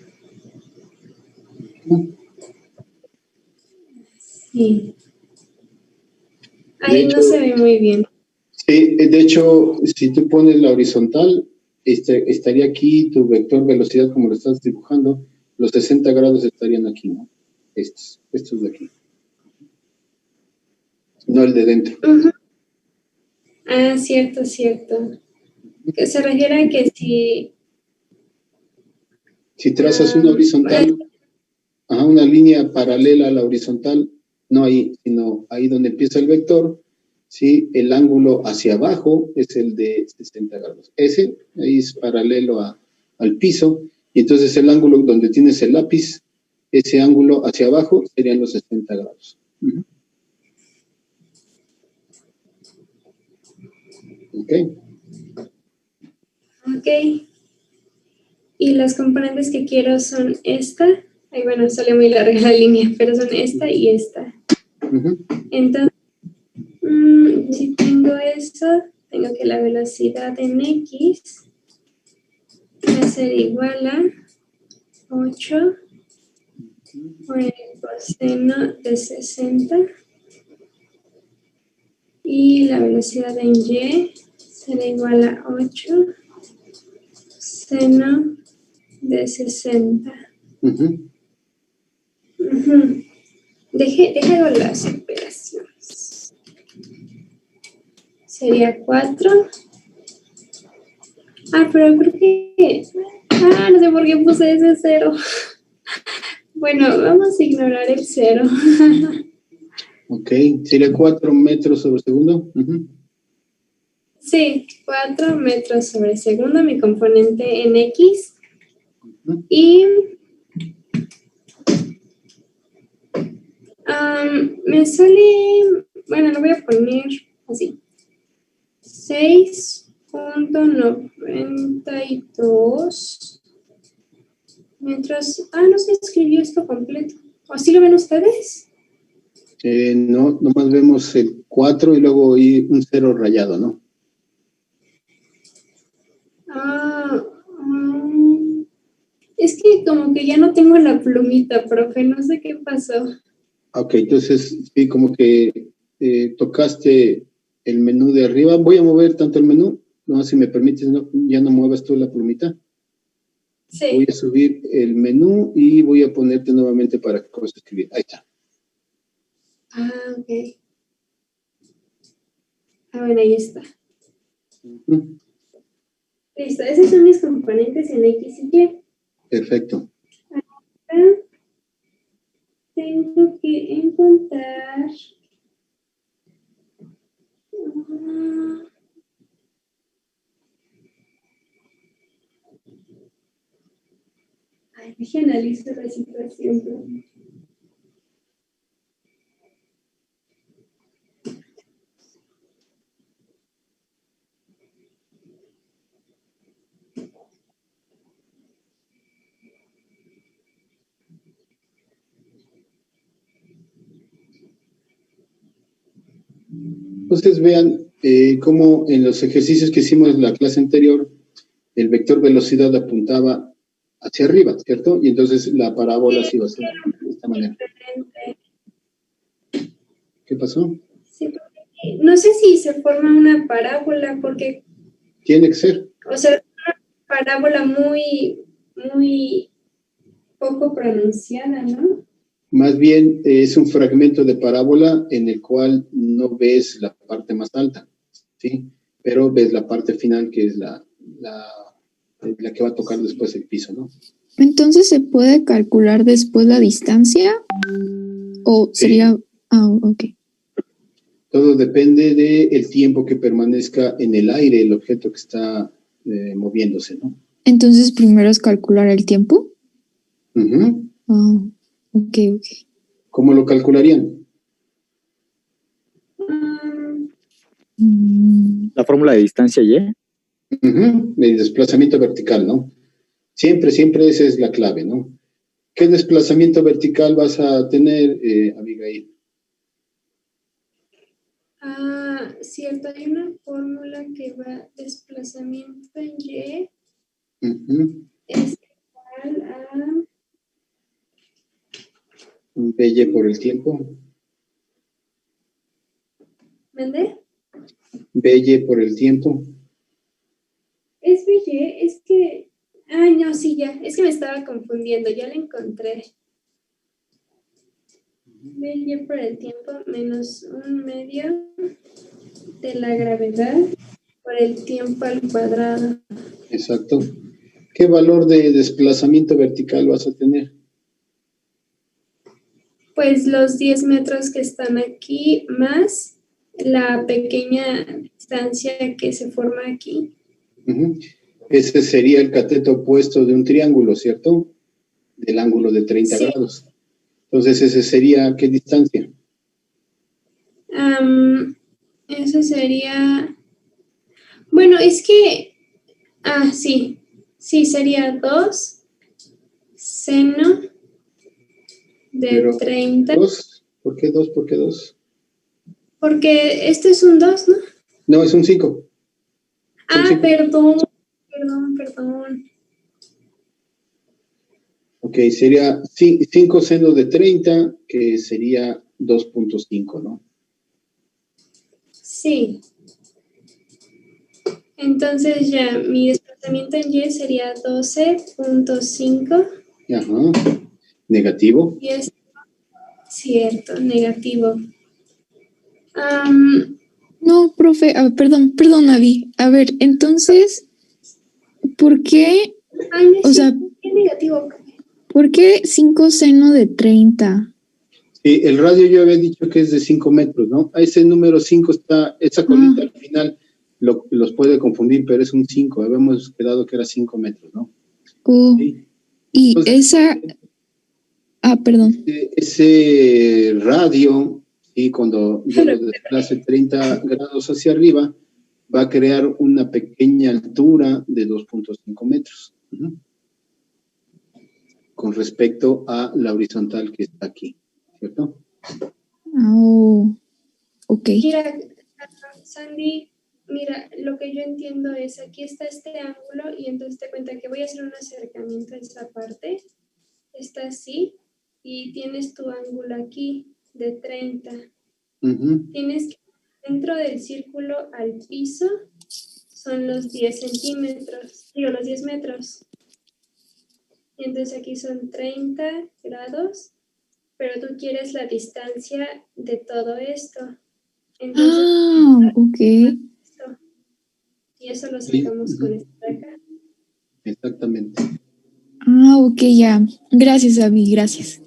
Sí. Ahí no se ve muy bien. Sí, de hecho, si tú pones la horizontal, estaría aquí tu vector velocidad como lo estás dibujando, los 60 grados estarían aquí, ¿no? Estos de aquí. No el de dentro. Ah, cierto. Que se refiere a que si trazas una horizontal, una línea paralela a la horizontal, no ahí, sino ahí donde empieza el vector, ¿sí? El ángulo hacia abajo es el de 60 grados. Ese ahí es paralelo al piso, y entonces el ángulo donde tienes el lápiz, ese ángulo hacia abajo serían los 60 grados. Ok. Y las componentes que quiero son esta. Ay, bueno, sale muy larga la línea, pero son esta y esta. Entonces, si tengo eso, tengo que la velocidad en X va a ser igual a 8 por el coseno de 60. Y la velocidad en Y será igual a 8 seno de 60. Deje las operaciones. Sería 4. Pero creo que... no sé por qué puse ese 0. Bueno, vamos a ignorar el 0. Ok, ¿sería 4 metros sobre segundo? Sí, 4 metros sobre segundo, mi componente en X. Y Me sale, bueno, lo voy a poner así. 6.92. Mientras, no se escribió esto completo. ¿O así lo ven ustedes? No, nomás vemos el 4 y luego un 0 rayado, ¿no? Es que como que ya no tengo la plumita, profe, no sé qué pasó. Ok, entonces, sí, como que tocaste el menú de arriba. Voy a mover tanto el menú, no, si me permites, ya no muevas tú la plumita. Sí. Voy a subir el menú y voy a ponerte nuevamente para que puedas escribir. Ahí está. Ok. Bueno, ahí está. Listo, esos son mis componentes en X y Y. Perfecto. Ahora tengo que encontrar... Deje analizar la situación. Entonces vean cómo en los ejercicios que hicimos en la clase anterior, el vector velocidad apuntaba hacia arriba, ¿cierto? Y entonces la parábola se iba a hacer de esta manera. ¿Qué pasó? Sí, no sé si se forma una parábola porque... Tiene que ser. O sea, una parábola muy, muy poco pronunciada, ¿no? Más bien es un fragmento de parábola en el cual no ves la parte más alta, ¿sí? Pero ves la parte final que es la que va a tocar después el piso, ¿no? Entonces, ¿se puede calcular después la distancia? ¿O sería...? Ok. Todo depende del tiempo que permanezca en el aire el objeto que está moviéndose, ¿no? Entonces, primero es calcular el tiempo. Ok. ¿Cómo lo calcularían? La fórmula de distancia Y. El desplazamiento vertical, ¿no? Siempre esa es la clave, ¿no? ¿Qué desplazamiento vertical vas a tener, Abigail? Cierto, hay una fórmula que va desplazamiento en Y es igual a... BY por el tiempo. ¿Mandé? BY por el tiempo. Es BY, es que... no, sí, ya, es que me estaba confundiendo, ya la encontré. BY por el tiempo menos 1/2 de la gravedad por el tiempo al cuadrado. Exacto. ¿Qué valor de desplazamiento vertical vas a tener? Pues los 10 metros que están aquí más la pequeña distancia que se forma aquí. Ese sería el cateto opuesto de un triángulo, ¿cierto? Del ángulo de 30 grados. Entonces, ese sería, ¿qué distancia? Eso sería... Bueno, es que... sí. Sí, sería 2 seno de pero 30. ¿2? ¿Por qué 2? ¿Por qué 2? Porque este es un 2, ¿no? No, es un 5. Perdón. Ok, sería 5 seno de 30, que sería 2.5, ¿no? Sí. Entonces ya, mi desplazamiento en Y sería 12.5. Ajá. Negativo. Y es cierto, negativo. No, profe, perdón, Avi. A ver, entonces, ¿por qué? O sea, ¿qué negativo? ¿por qué 5 seno de 30? Sí, el radio yo había dicho que es de 5 metros, ¿no? A ese número 5 está, esa colita al final los puede confundir, pero es un 5. Habíamos quedado que era 5 metros, ¿no? Sí. Y entonces, esa... perdón. Ese radio Y cuando yo lo desplace 30 grados hacia arriba, va a crear una pequeña altura de 2.5 metros. Con respecto a la horizontal que está aquí, ¿cierto? Oh, ok. Mira, Sandy, mira, lo que yo entiendo es, aquí está este ángulo y entonces te cuenta que voy a hacer un acercamiento a esta parte, está así, y tienes tu ángulo aquí de 30. Tienes que, dentro del círculo al piso, son los 10 centímetros, digo, los 10 metros. Y entonces aquí son 30 grados, pero tú quieres la distancia de todo esto. Entonces, ok. Y eso lo sacamos con esta de acá. Exactamente. Ok, ya. Gracias, Abby, gracias.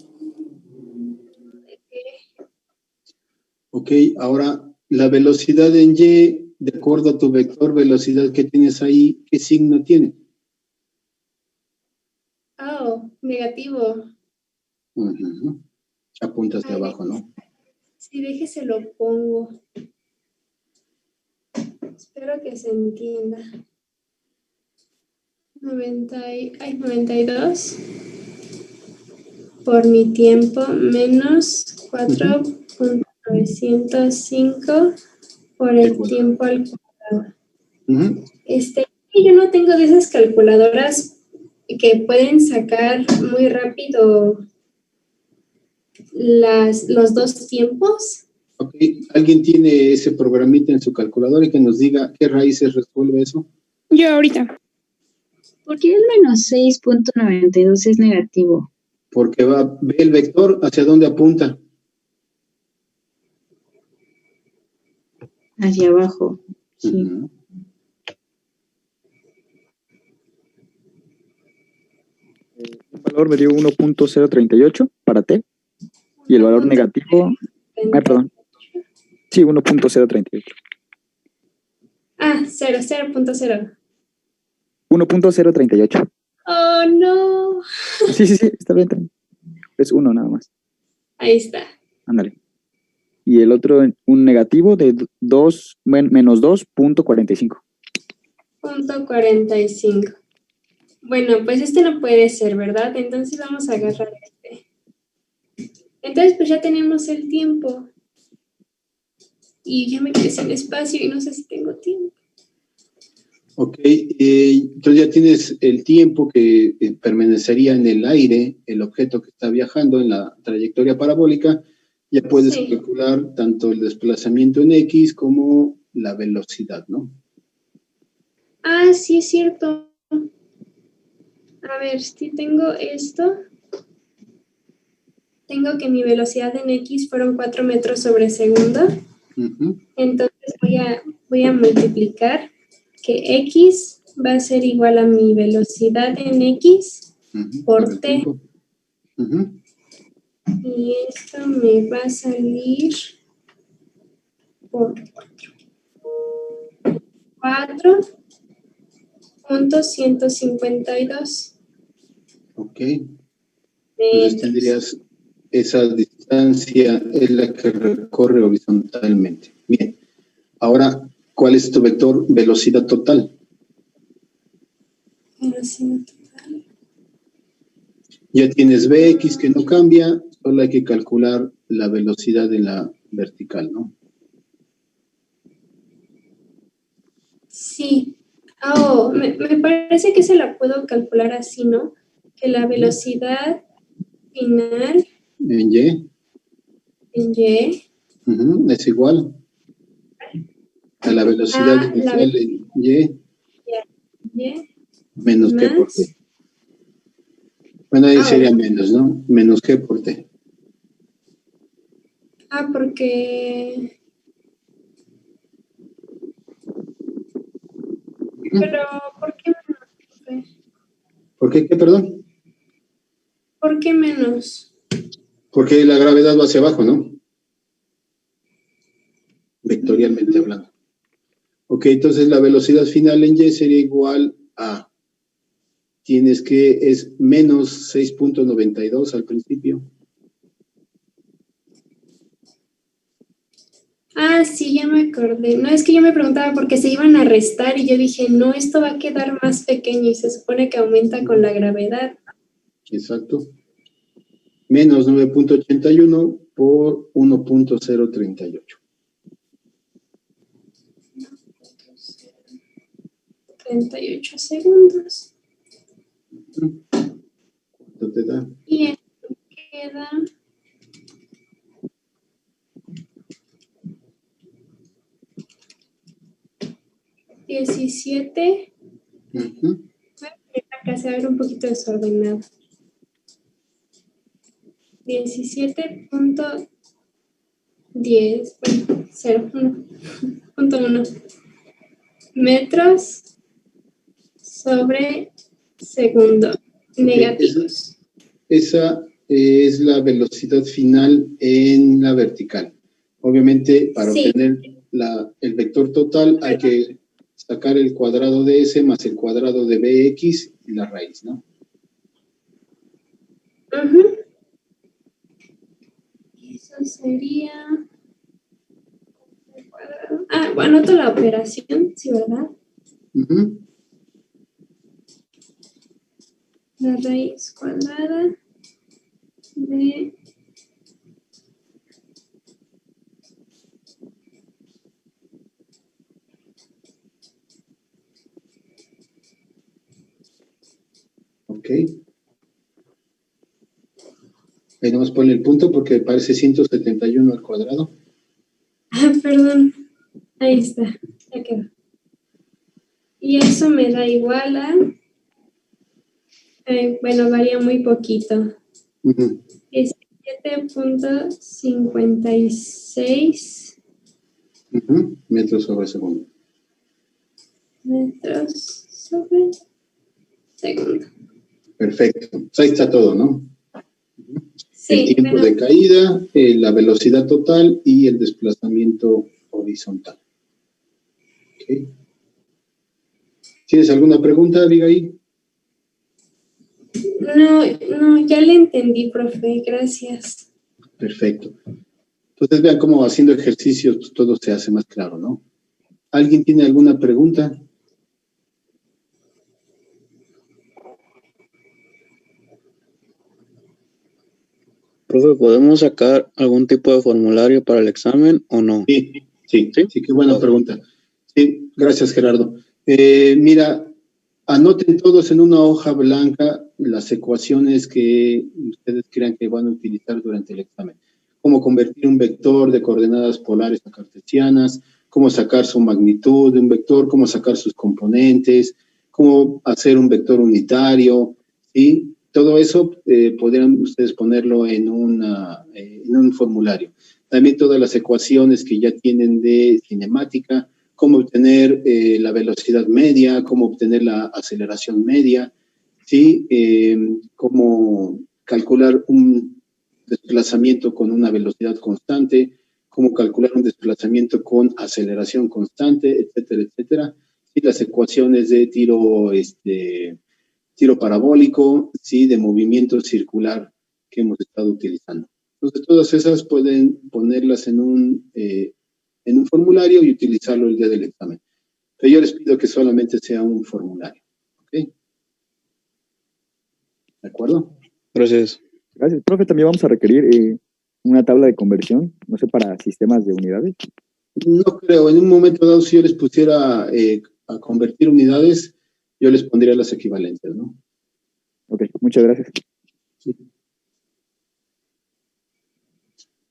Ok, ahora la velocidad en Y, de acuerdo a tu vector velocidad que tienes ahí, ¿qué signo tiene? Oh, negativo. Apuntas de abajo, ¿no? Sí, déjese lo pongo. Espero que se entienda. 92 por mi tiempo menos 4.905 por el tiempo al cuadrado. Yo no tengo de esas calculadoras que pueden sacar muy rápido los dos tiempos. Ok, ¿alguien tiene ese programita en su calculadora y que nos diga qué raíces resuelve eso? Yo ahorita. ¿Por qué el menos 6.92 es negativo? Porque ve el vector hacia dónde apunta. Hacia abajo. Sí. El valor me dio 1.038 para T y el valor negativo, perdón, sí, 1.038. 0.0. 1.038. Oh, no. Sí, está bien. Es uno nada más. Ahí está. Ándale. Y el otro, un negativo de menos 2.45. 0.45. Bueno, pues este no puede ser, ¿verdad? Entonces vamos a agarrar este. Entonces, pues ya tenemos el tiempo. Y ya me quedé sin espacio y no sé si tengo tiempo. Ok, entonces ya tienes el tiempo que permanecería en el aire, el objeto que está viajando en la trayectoria parabólica. Ya puedes calcular tanto el desplazamiento en X como la velocidad, ¿no? Ah, sí, es cierto. A ver, si tengo esto, tengo que mi velocidad en X fueron 4 metros sobre segundo. Entonces voy a multiplicar que X va a ser igual a mi velocidad en X por T. Y esto me va a salir por 4.152. Ok. Entonces tendrías esa distancia es la que recorre horizontalmente. Bien. Ahora, ¿cuál es tu vector velocidad total? Velocidad total. Ya tienes Vx que no cambia, solo hay que calcular la velocidad de la vertical, ¿no? Sí. Oh, me parece que se la puedo calcular así, ¿no? Que la velocidad final en Y. En Y. Es igual a la velocidad inicial en Y. Menos G por T. Bueno, ahí sería menos, ¿no? Menos G por T. Porque... Pero, ¿por qué menos? ¿Por qué? ¿Qué, perdón? ¿Por qué menos? Porque la gravedad va hacia abajo, ¿no? Vectorialmente hablando. Ok, entonces la velocidad final en Y sería igual a... Tienes que... es menos 6.92 al principio. Ah, sí, ya me acordé. No, es que yo me preguntaba por qué se iban a restar y yo dije, no, esto va a quedar más pequeño y se supone que aumenta con la gravedad. Exacto. Menos 9.81 por 1.038. 38 segundos. ¿Cuánto te da? Y esto queda... $17. Ujú. Acá se ve un poquito desordenado. 17.10, bueno, 0.1 metros sobre segundo negativos. Esa es la velocidad final en la vertical. Obviamente, para Sí. obtener el vector total hay que sacar el cuadrado de S más el cuadrado de BX y la raíz, ¿no? Ujú. Eso sería... Ah, bueno, anoto la operación, sí, ¿verdad? Ujú. La raíz cuadrada de... Ok. Ahí nomás ponle el punto porque parece 171 al cuadrado. Ah, perdón. Ahí está, ya quedó. Y eso me da igual a... bueno, varía muy poquito. Ujú. 17.56 Ujú. Metros sobre segundo. metros sobre segundo. Perfecto. Pues ahí está todo, ¿no? Sí, El tiempo bueno, de caída, la velocidad total y el desplazamiento horizontal. Okay. ¿Tienes alguna pregunta, Abigail? no, ya le entendí, profe, gracias. Perfecto. Entonces vean cómo haciendo ejercicios pues, todo se hace más claro, ¿no? ¿Alguien tiene alguna pregunta? Profe, ¿podemos sacar algún tipo de formulario para el examen o no? Sí, qué buena Ok. pregunta. Sí, gracias, Gerardo. Mira, anoten todos en una hoja blanca las ecuaciones que ustedes crean que van a utilizar durante el examen. Cómo convertir un vector de coordenadas polares a cartesianas, cómo sacar su magnitud de un vector, cómo sacar sus componentes, cómo hacer un vector unitario, ¿sí? Todo eso podrían ustedes ponerlo en un formulario. También todas las ecuaciones que ya tienen de cinemática, cómo obtener la velocidad media, cómo obtener la aceleración media, ¿sí? Cómo calcular un desplazamiento con una velocidad constante, cómo calcular un desplazamiento con aceleración constante, etcétera, etcétera. Y las ecuaciones de tiro parabólico, ¿sí? De movimiento circular que hemos estado utilizando. Entonces, todas esas pueden ponerlas en un formulario y utilizarlo el día del examen. Pero yo les pido que solamente sea un formulario. ¿Ok? ¿De acuerdo? Gracias. Gracias, profe. También vamos a requerir una tabla de conversión, no sé, para sistemas de unidades. No creo. En un momento dado, si yo les pusiera a convertir unidades, yo les pondría las equivalencias, ¿no? Ok, muchas gracias. Sí.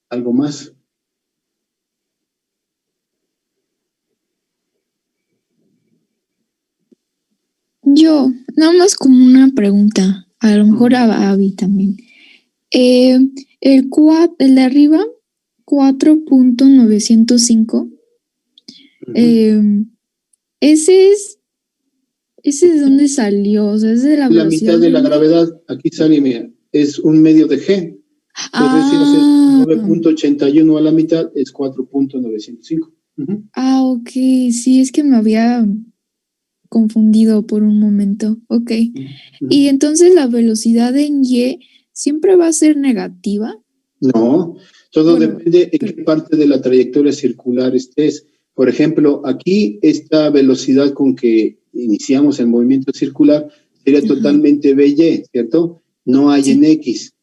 ¿Algo más? Yo, nada más como una pregunta, a lo mejor a Abby también. El de arriba, 4.905, ese de dónde salió, o sea, es de la La velocidad mitad de la del... gravedad, aquí sale, mira, es un medio de G. Entonces, si haces 9.81 a la mitad, es 4.905. Ok, sí, es que me había confundido por un momento. Ok. Y entonces la velocidad en Y siempre va a ser negativa. No, todo Bueno, depende en qué parte de la trayectoria circular estés. Por ejemplo, aquí esta velocidad con que iniciamos el movimiento circular sería ajá, totalmente BY, ¿cierto? No hay en sí. X.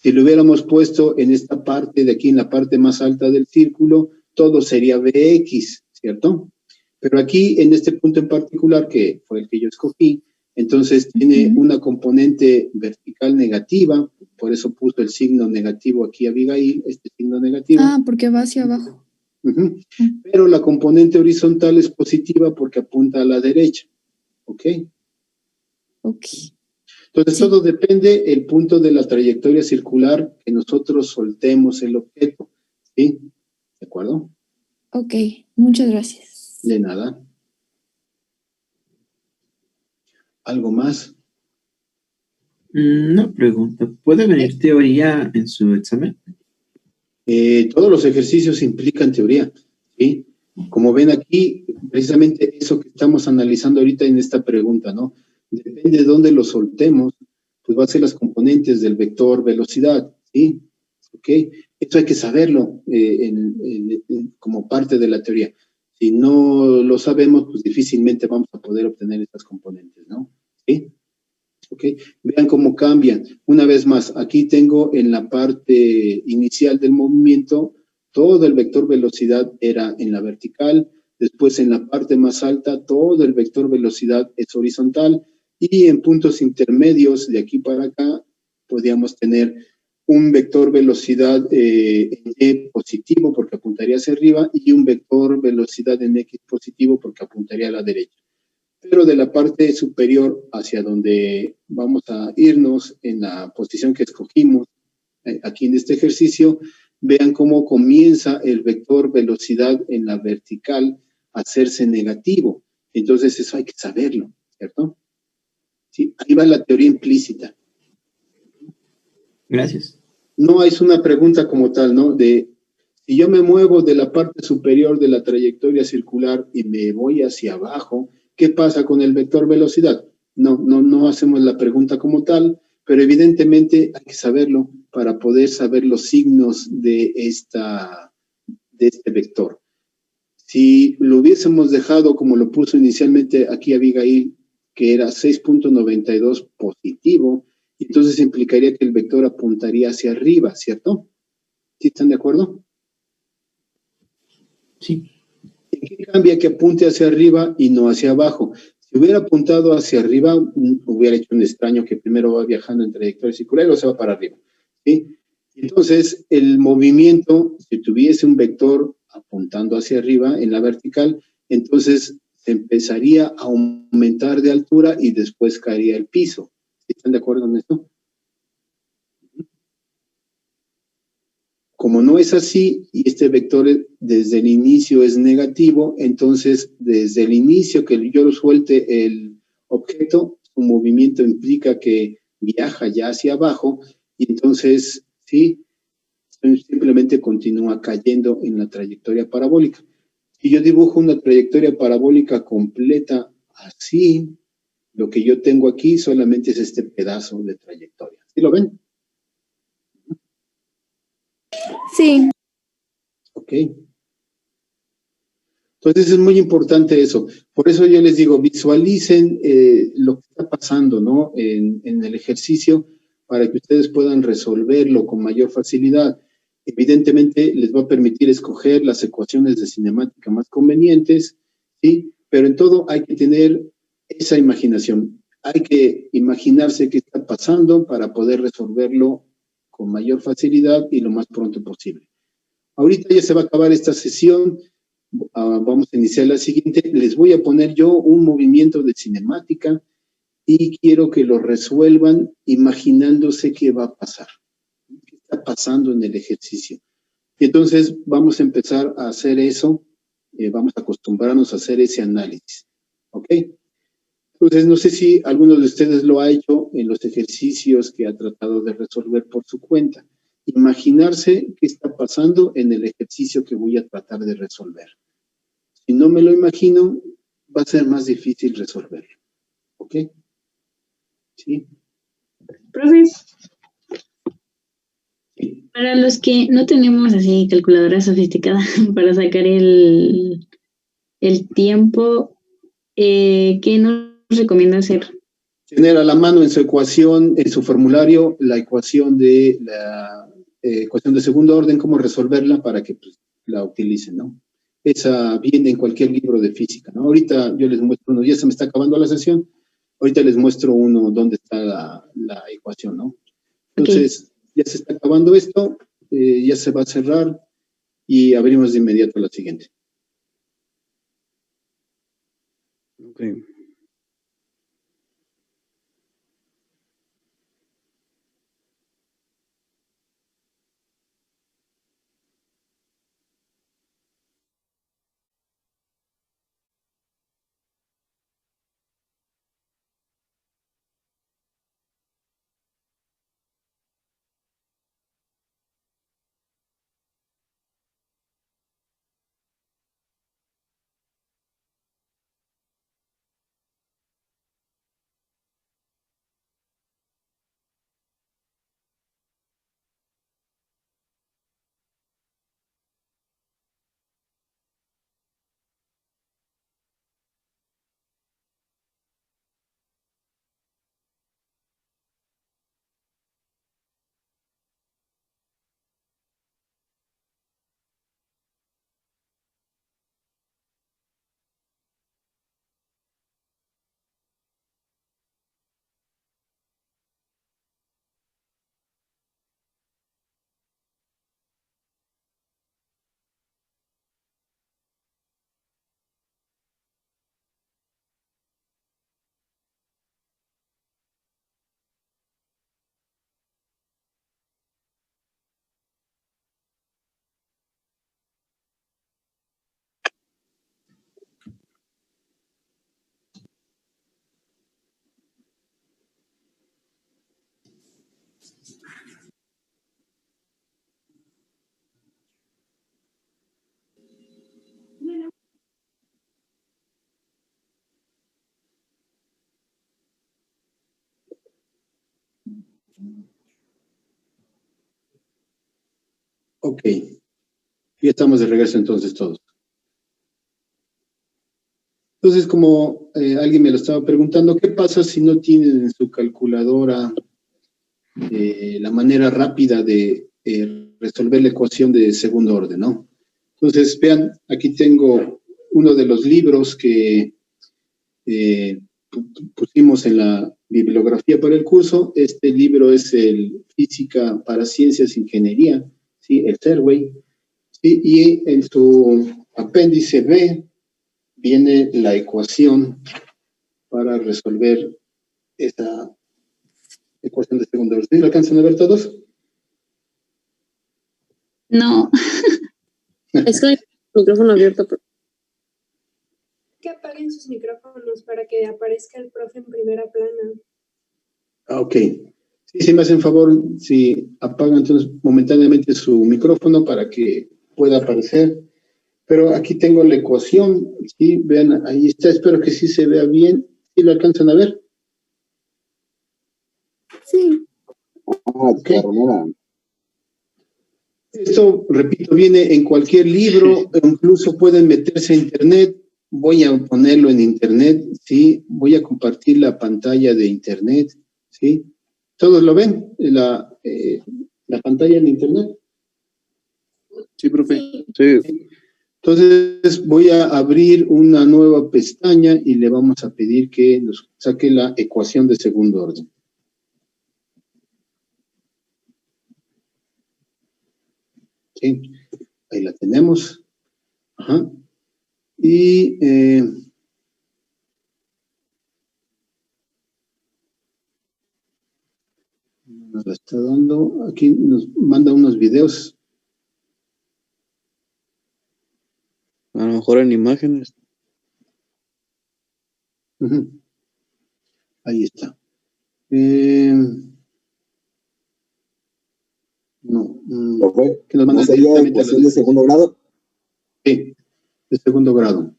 Si lo hubiéramos puesto en esta parte de aquí, en la parte más alta del círculo, todo sería BX, ¿cierto? Pero aquí, en este punto en particular, que fue el que yo escogí, entonces tiene Ujú. una componente vertical negativa, por eso puso el signo negativo aquí Abigail, este signo negativo. Ah, porque va hacia abajo. Ujú. Mm, Pero la componente horizontal es positiva porque apunta a la derecha, ¿ok? ok, Entonces sí, todo depende el punto de la trayectoria circular que nosotros soltemos el objeto, ¿sí? ¿De acuerdo? ok. Muchas gracias. De nada. ¿Algo más? Una pregunta. ¿Puede venir teoría en su examen? Todos los ejercicios implican teoría, ¿sí? Como ven aquí, precisamente eso que estamos analizando ahorita en esta pregunta, ¿no? Depende de dónde lo soltemos, pues va a ser las componentes del vector velocidad, ¿sí? ¿Ok? Esto hay que saberlo como parte de la teoría. Si no lo sabemos, pues difícilmente vamos a poder obtener estas componentes, ¿no? ¿Sí? ¿Ok? Vean cómo cambian. Una vez más, aquí tengo en la parte inicial del movimiento, todo el vector velocidad era en la vertical, después en la parte más alta, todo el vector velocidad es horizontal, y en puntos intermedios, de aquí para acá, podríamos tener un vector velocidad en Y positivo porque apuntaría hacia arriba, y un vector velocidad en X positivo porque apuntaría a la derecha. Pero de la parte superior hacia donde vamos a irnos en la posición que escogimos aquí en este ejercicio, vean cómo comienza el vector velocidad en la vertical a hacerse negativo. Entonces eso hay que saberlo, ¿cierto? ¿Sí? Ahí va la teoría implícita. Gracias. No es una pregunta como tal, ¿no? De si yo me muevo de la parte superior de la trayectoria circular y me voy hacia abajo, ¿qué pasa con el vector velocidad? No hacemos la pregunta como tal, pero evidentemente hay que saberlo para poder saber los signos de este vector. Si lo hubiésemos dejado como lo puso inicialmente aquí Abigail, que era 6.92 positivo, entonces implicaría que el vector apuntaría hacia arriba, ¿cierto? ¿Sí están de acuerdo? Sí. ¿En qué cambia que apunte hacia arriba y no hacia abajo? Si hubiera apuntado hacia arriba, hubiera hecho un extraño que primero va viajando en trayectoria circular y luego se va para arriba, ¿sí? Entonces, el movimiento, si tuviese un vector apuntando hacia arriba en la vertical, entonces se empezaría a aumentar de altura y después caería el piso. ¿Están de acuerdo en esto? Como no es así y este vector desde el inicio es negativo, entonces desde el inicio que yo lo suelte el objeto, su movimiento implica que viaja ya hacia abajo y entonces, sí, simplemente continúa cayendo en la trayectoria parabólica. Si yo dibujo una trayectoria parabólica completa así, lo que yo tengo aquí solamente es este pedazo de trayectoria. ¿Sí lo ven? Sí, Ok. Entonces es muy importante eso. Por eso yo les digo, visualicen lo que está pasando, ¿no? En el ejercicio para que ustedes puedan resolverlo con mayor facilidad. Evidentemente les va a permitir escoger las ecuaciones de cinemática más convenientes, ¿sí? Pero en todo hay que tener esa imaginación. Hay que imaginarse qué está pasando para poder resolverlo con mayor facilidad y lo más pronto posible. Ahorita ya se va a acabar esta sesión. Vamos a iniciar la siguiente. Les voy a poner yo un movimiento de cinemática y quiero que lo resuelvan imaginándose qué va a pasar, qué está pasando en el ejercicio. Y entonces vamos a empezar a hacer eso, vamos a acostumbrarnos a hacer ese análisis. ¿Ok? Entonces no sé si alguno de ustedes lo ha hecho en los ejercicios que ha tratado de resolver por su cuenta. Imaginarse qué está pasando en el ejercicio que voy a tratar de resolver. Si no me lo imagino, va a ser más difícil resolverlo. ¿Ok? ¿Sí? Profe, Sí. Para los que no tenemos así calculadora sofisticada para sacar el tiempo, ¿qué nos recomienda hacer? Tener a la mano en su ecuación, en su formulario, la ecuación de segundo orden, cómo resolverla para que pues, la utilicen, ¿no? Esa viene en cualquier libro de física, ¿no? Ahorita yo les muestro uno, ya se me está acabando la sesión, ahorita les muestro uno donde está la ecuación, ¿no? Entonces, ya se está acabando esto, ya se va a cerrar y abrimos de inmediato la siguiente. Ok. Ok, ya estamos de regreso entonces todos. Entonces, como alguien me lo estaba preguntando, ¿qué pasa si no tienen en su calculadora la manera rápida de resolver la ecuación de segundo orden, ¿no? Entonces, vean, aquí tengo uno de los libros que pusimos en la bibliografía para el curso. Este libro es el Física para Ciencias e Ingeniería, ¿sí? El Fairway. ¿Sí? Y en su apéndice B viene la ecuación para resolver esa ecuación de segundo orden. ¿Sí lo alcanzan a ver todos? No. Es que hay micrófono abierto. Que apaguen sus micrófonos para que aparezca el profe en primera plana. Ok. Sí, si me hacen favor, si apagan entonces momentáneamente su micrófono para que pueda aparecer. Pero aquí tengo la ecuación, ¿sí? Vean, ahí está, espero que sí se vea bien. ¿Sí lo alcanzan a ver? Sí. Okay. Esto, repito, viene en cualquier libro, incluso pueden meterse a internet. Voy a ponerlo en internet, ¿sí? Voy a compartir la pantalla de internet, ¿sí? ¿Todos lo ven? La pantalla en internet. Sí, profe. Sí. Entonces voy a abrir una nueva pestaña y le vamos a pedir que nos saque la ecuación de segundo orden. Sí, ahí la tenemos. Ajá. Y nos la está dando, aquí nos manda unos videos. A lo mejor en imágenes. Uh-huh. Ahí está. No. ¿Que nos manda directamente a la de segundo grado? Sí, de segundo grado.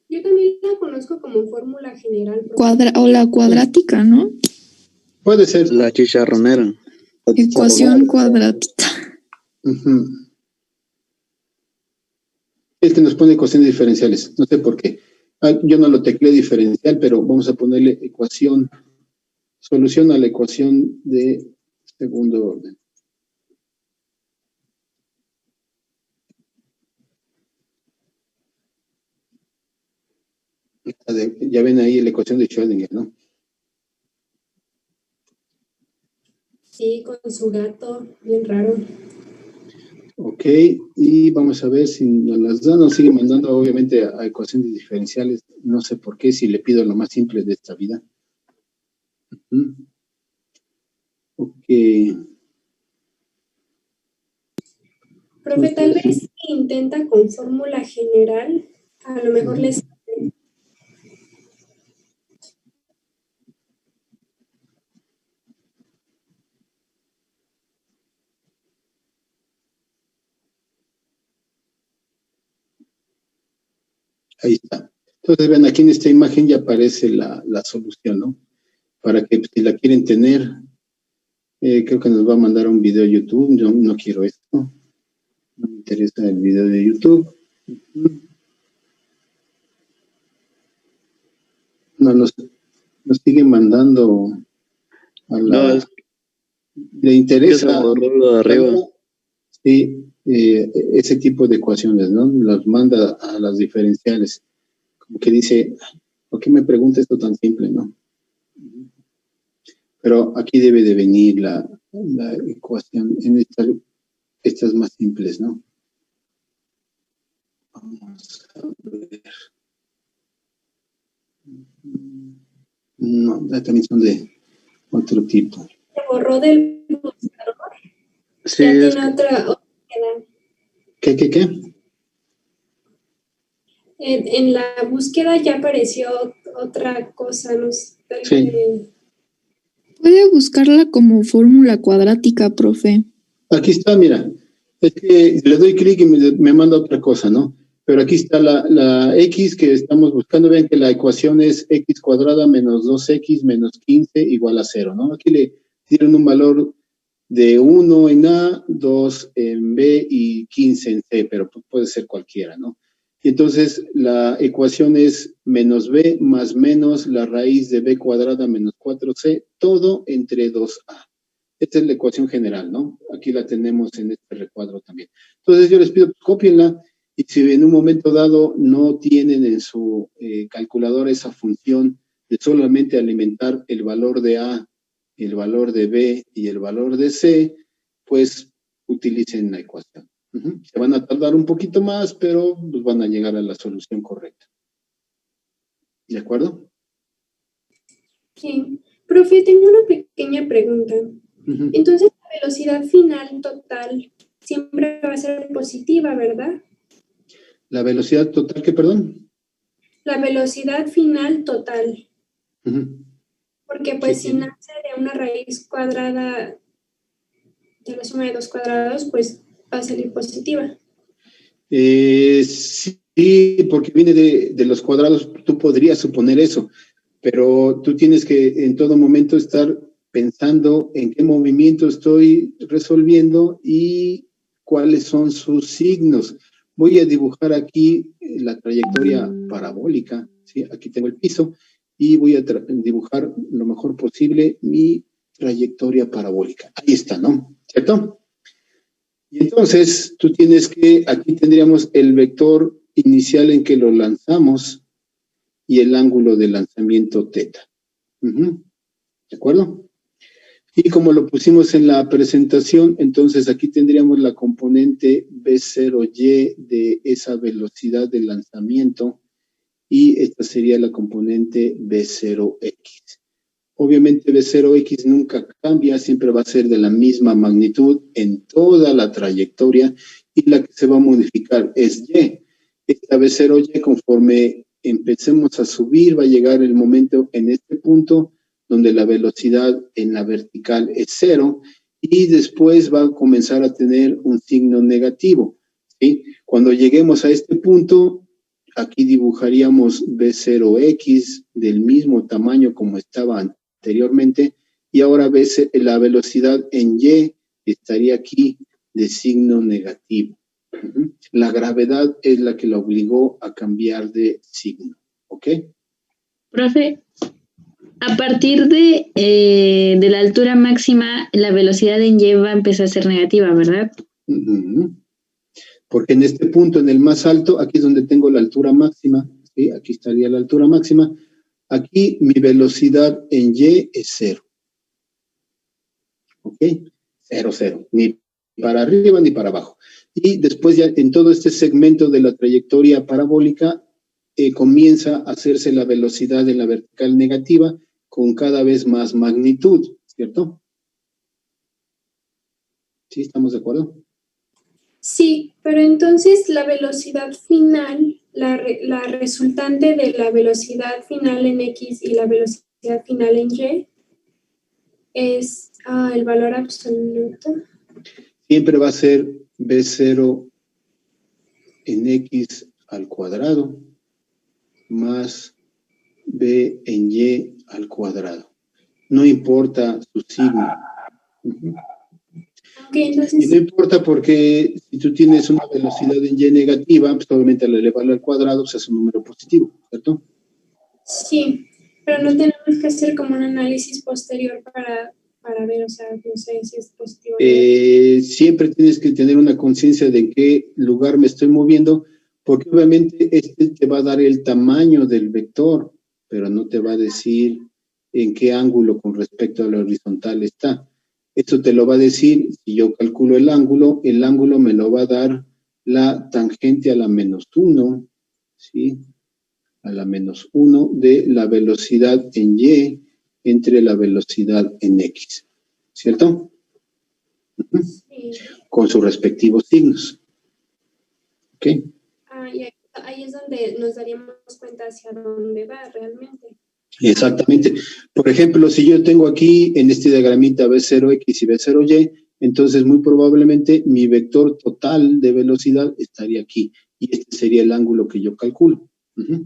Yo también la conozco como fórmula general. O la cuadrática, ¿no? Puede ser. La chicharronera. Ecuación cuadrática. Es que nos pone ecuaciones diferenciales, no sé por qué. Yo no lo tecleé diferencial, pero vamos a ponerle ecuación, solución a la ecuación de segundo orden. Ya ven ahí la ecuación de Schrödinger, ¿no? Sí, con su gato, bien raro. Ok, y vamos a ver si nos las dan. Nos sigue mandando obviamente a ecuaciones diferenciales. No sé por qué, si le pido lo más simple de esta vida. Ok. Profe, tal vez si intenta con fórmula general, a lo mejor les... Ahí está. Entonces, ven, aquí en esta imagen ya aparece la solución, ¿no? Para que si la quieren tener, creo que nos va a mandar un video a YouTube. Yo no quiero esto. No me interesa el video de YouTube. No, nos siguen mandando a la... No, ¿Le interesa? Lo de arriba. Sí, ese tipo de ecuaciones, ¿no? Las manda a las diferenciales. Como que dice, ¿por qué me pregunta esto tan simple, no? Pero aquí debe de venir la ecuación en estas más simples, ¿no? Vamos a ver. No, también son de otro tipo. Se borró del buscador. Sí, ya tiene otra búsqueda. ¿Qué? En la búsqueda ya apareció otra cosa, no sé. Sí. Puede buscarla como fórmula cuadrática, profe. Aquí está, mira. Es que le doy clic y me manda otra cosa, ¿no? Pero aquí está la X que estamos buscando. Vean que la ecuación es X cuadrada menos 2X menos 15 igual a 0, ¿no? Aquí le dieron un valor de 1 en A, 2 en B y 15 en C, pero puede ser cualquiera, ¿no? Y entonces la ecuación es menos B más menos la raíz de B cuadrada menos 4C, todo entre 2A. Esta es la ecuación general, ¿no? Aquí la tenemos en este recuadro también. Entonces yo les pido, cópienla, y si en un momento dado no tienen en su calculadora esa función de solamente alimentar el valor de A, el valor de B y el valor de C, pues utilicen la ecuación. Se van a tardar un poquito más, pero pues van a llegar a la solución correcta. ¿De acuerdo? Sí. Profe, tengo una pequeña pregunta. Entonces, la velocidad final total siempre va a ser positiva, ¿verdad? ¿La velocidad total qué, perdón? La velocidad final total. Porque pues si nace de una raíz cuadrada de la suma de dos cuadrados, pues va a salir positiva. Sí, porque viene de los cuadrados, tú podrías suponer eso, pero tú tienes que en todo momento estar pensando en qué movimiento estoy resolviendo y cuáles son sus signos. Voy a dibujar aquí la trayectoria parabólica, ¿sí? Aquí tengo el piso y voy a dibujar lo mejor posible mi trayectoria parabólica. Ahí está, ¿no? ¿Cierto? Y entonces tú tienes que, aquí tendríamos el vector inicial en que lo lanzamos y el ángulo de lanzamiento θ. ¿De acuerdo? Y como lo pusimos en la presentación, entonces aquí tendríamos la componente B0y de esa velocidad de lanzamiento y esta sería la componente B0x. Obviamente B0x nunca cambia, siempre va a ser de la misma magnitud en toda la trayectoria y la que se va a modificar es y. Esta B0y conforme empecemos a subir va a llegar el momento en este punto donde la velocidad en la vertical es 0 y después va a comenzar a tener un signo negativo, ¿sí? Cuando lleguemos a este punto, aquí dibujaríamos B0x del mismo tamaño como estaba anteriormente y ahora la velocidad en Y estaría aquí de signo negativo. La gravedad es la que la obligó a cambiar de signo, ¿ok? Profe, a partir de la altura máxima, la velocidad en Y va a empezar a ser negativa, ¿verdad? Porque en este punto, en el más alto, aquí es donde tengo la altura máxima, ¿sí? Aquí estaría la altura máxima. Aquí mi velocidad en Y es 0. ¿Ok? 0, 0. Ni para arriba ni para abajo. Y después ya en todo este segmento de la trayectoria parabólica comienza a hacerse la velocidad en la vertical negativa con cada vez más magnitud, ¿cierto? ¿Sí? ¿Estamos de acuerdo? Sí, pero entonces la velocidad final, la resultante de la velocidad final en X y la velocidad final en Y es el valor absoluto. Siempre va a ser B0 en X al cuadrado más B en Y al cuadrado. No importa su signo. Okay, entonces... Y no importa porque si tú tienes una velocidad en Y negativa, pues obviamente al elevarlo al cuadrado pues es un número positivo, ¿cierto? Sí, pero no tenemos que hacer como un análisis posterior para ver, o sea, no sé si es positivo. Siempre tienes que tener una conciencia de en qué lugar me estoy moviendo, porque obviamente este te va a dar el tamaño del vector, pero no te va a decir en qué ángulo con respecto a la horizontal está. Esto te lo va a decir, si yo calculo el ángulo me lo va a dar la tangente a la -1, ¿sí? A la -1 de la velocidad en Y entre la velocidad en X, ¿cierto? Sí. Con sus respectivos signos. ¿Ok? Y ahí es donde nos daríamos cuenta hacia dónde va realmente. Exactamente. Por ejemplo, si yo tengo aquí en este diagramita B0X y B0Y, entonces muy probablemente mi vector total de velocidad estaría aquí. Y este sería el ángulo que yo calculo. ¿De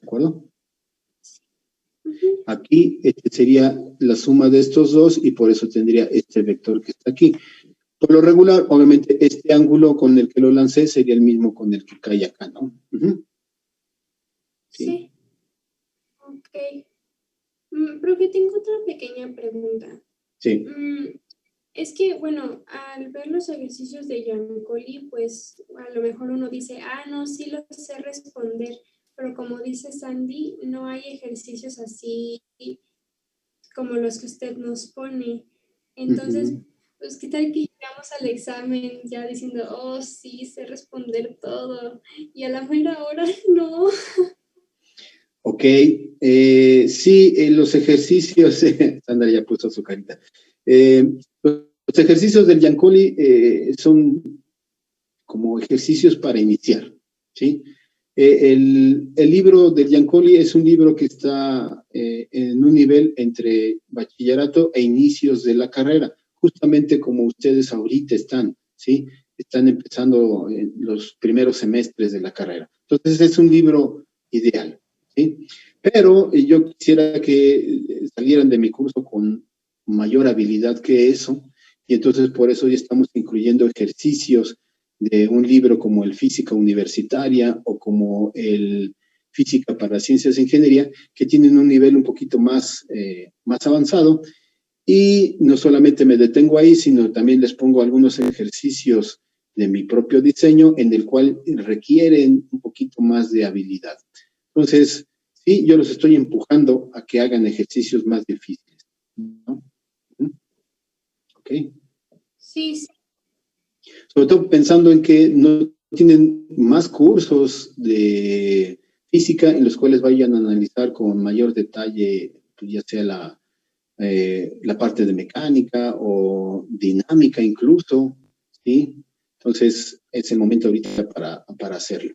acuerdo? Aquí este sería la suma de estos dos y por eso tendría este vector que está aquí. Por lo regular, obviamente, este ángulo con el que lo lancé sería el mismo con el que cae acá, ¿no? Sí. Ok. Profe, tengo otra pequeña pregunta. Sí. Es que, bueno, al ver los ejercicios de Giancoli, pues a lo mejor uno dice, no, sí lo sé responder, pero como dice Sandy, no hay ejercicios así como los que usted nos pone. Entonces, pues, ¿qué tal que llegamos al examen ya diciendo, oh, sí, sé responder todo, y a la mera hora no? Ok, sí, los ejercicios, Sandra ya puso su carita. Los ejercicios del Giancoli son como ejercicios para iniciar, ¿sí? El libro del Giancoli es un libro que está en un nivel entre bachillerato e inicios de la carrera, justamente como ustedes ahorita están, ¿sí? Están empezando en los primeros semestres de la carrera. Entonces es un libro ideal, ¿sí? Pero yo quisiera que salieran de mi curso con mayor habilidad que eso, y entonces por eso ya estamos incluyendo ejercicios de un libro como el Física Universitaria o como el Física para Ciencias e Ingeniería, que tienen un nivel un poquito más avanzado. Y no solamente me detengo ahí, sino también les pongo algunos ejercicios de mi propio diseño en el cual requieren un poquito más de habilidad. Entonces, sí, yo los estoy empujando a que hagan ejercicios más difíciles, ¿no? ¿Ok? Sí, sí. Sobre todo pensando en que no tienen más cursos de física en los cuales vayan a analizar con mayor detalle, pues ya sea la parte de mecánica o dinámica incluso, ¿sí? Entonces, es el momento ahorita para hacerlo.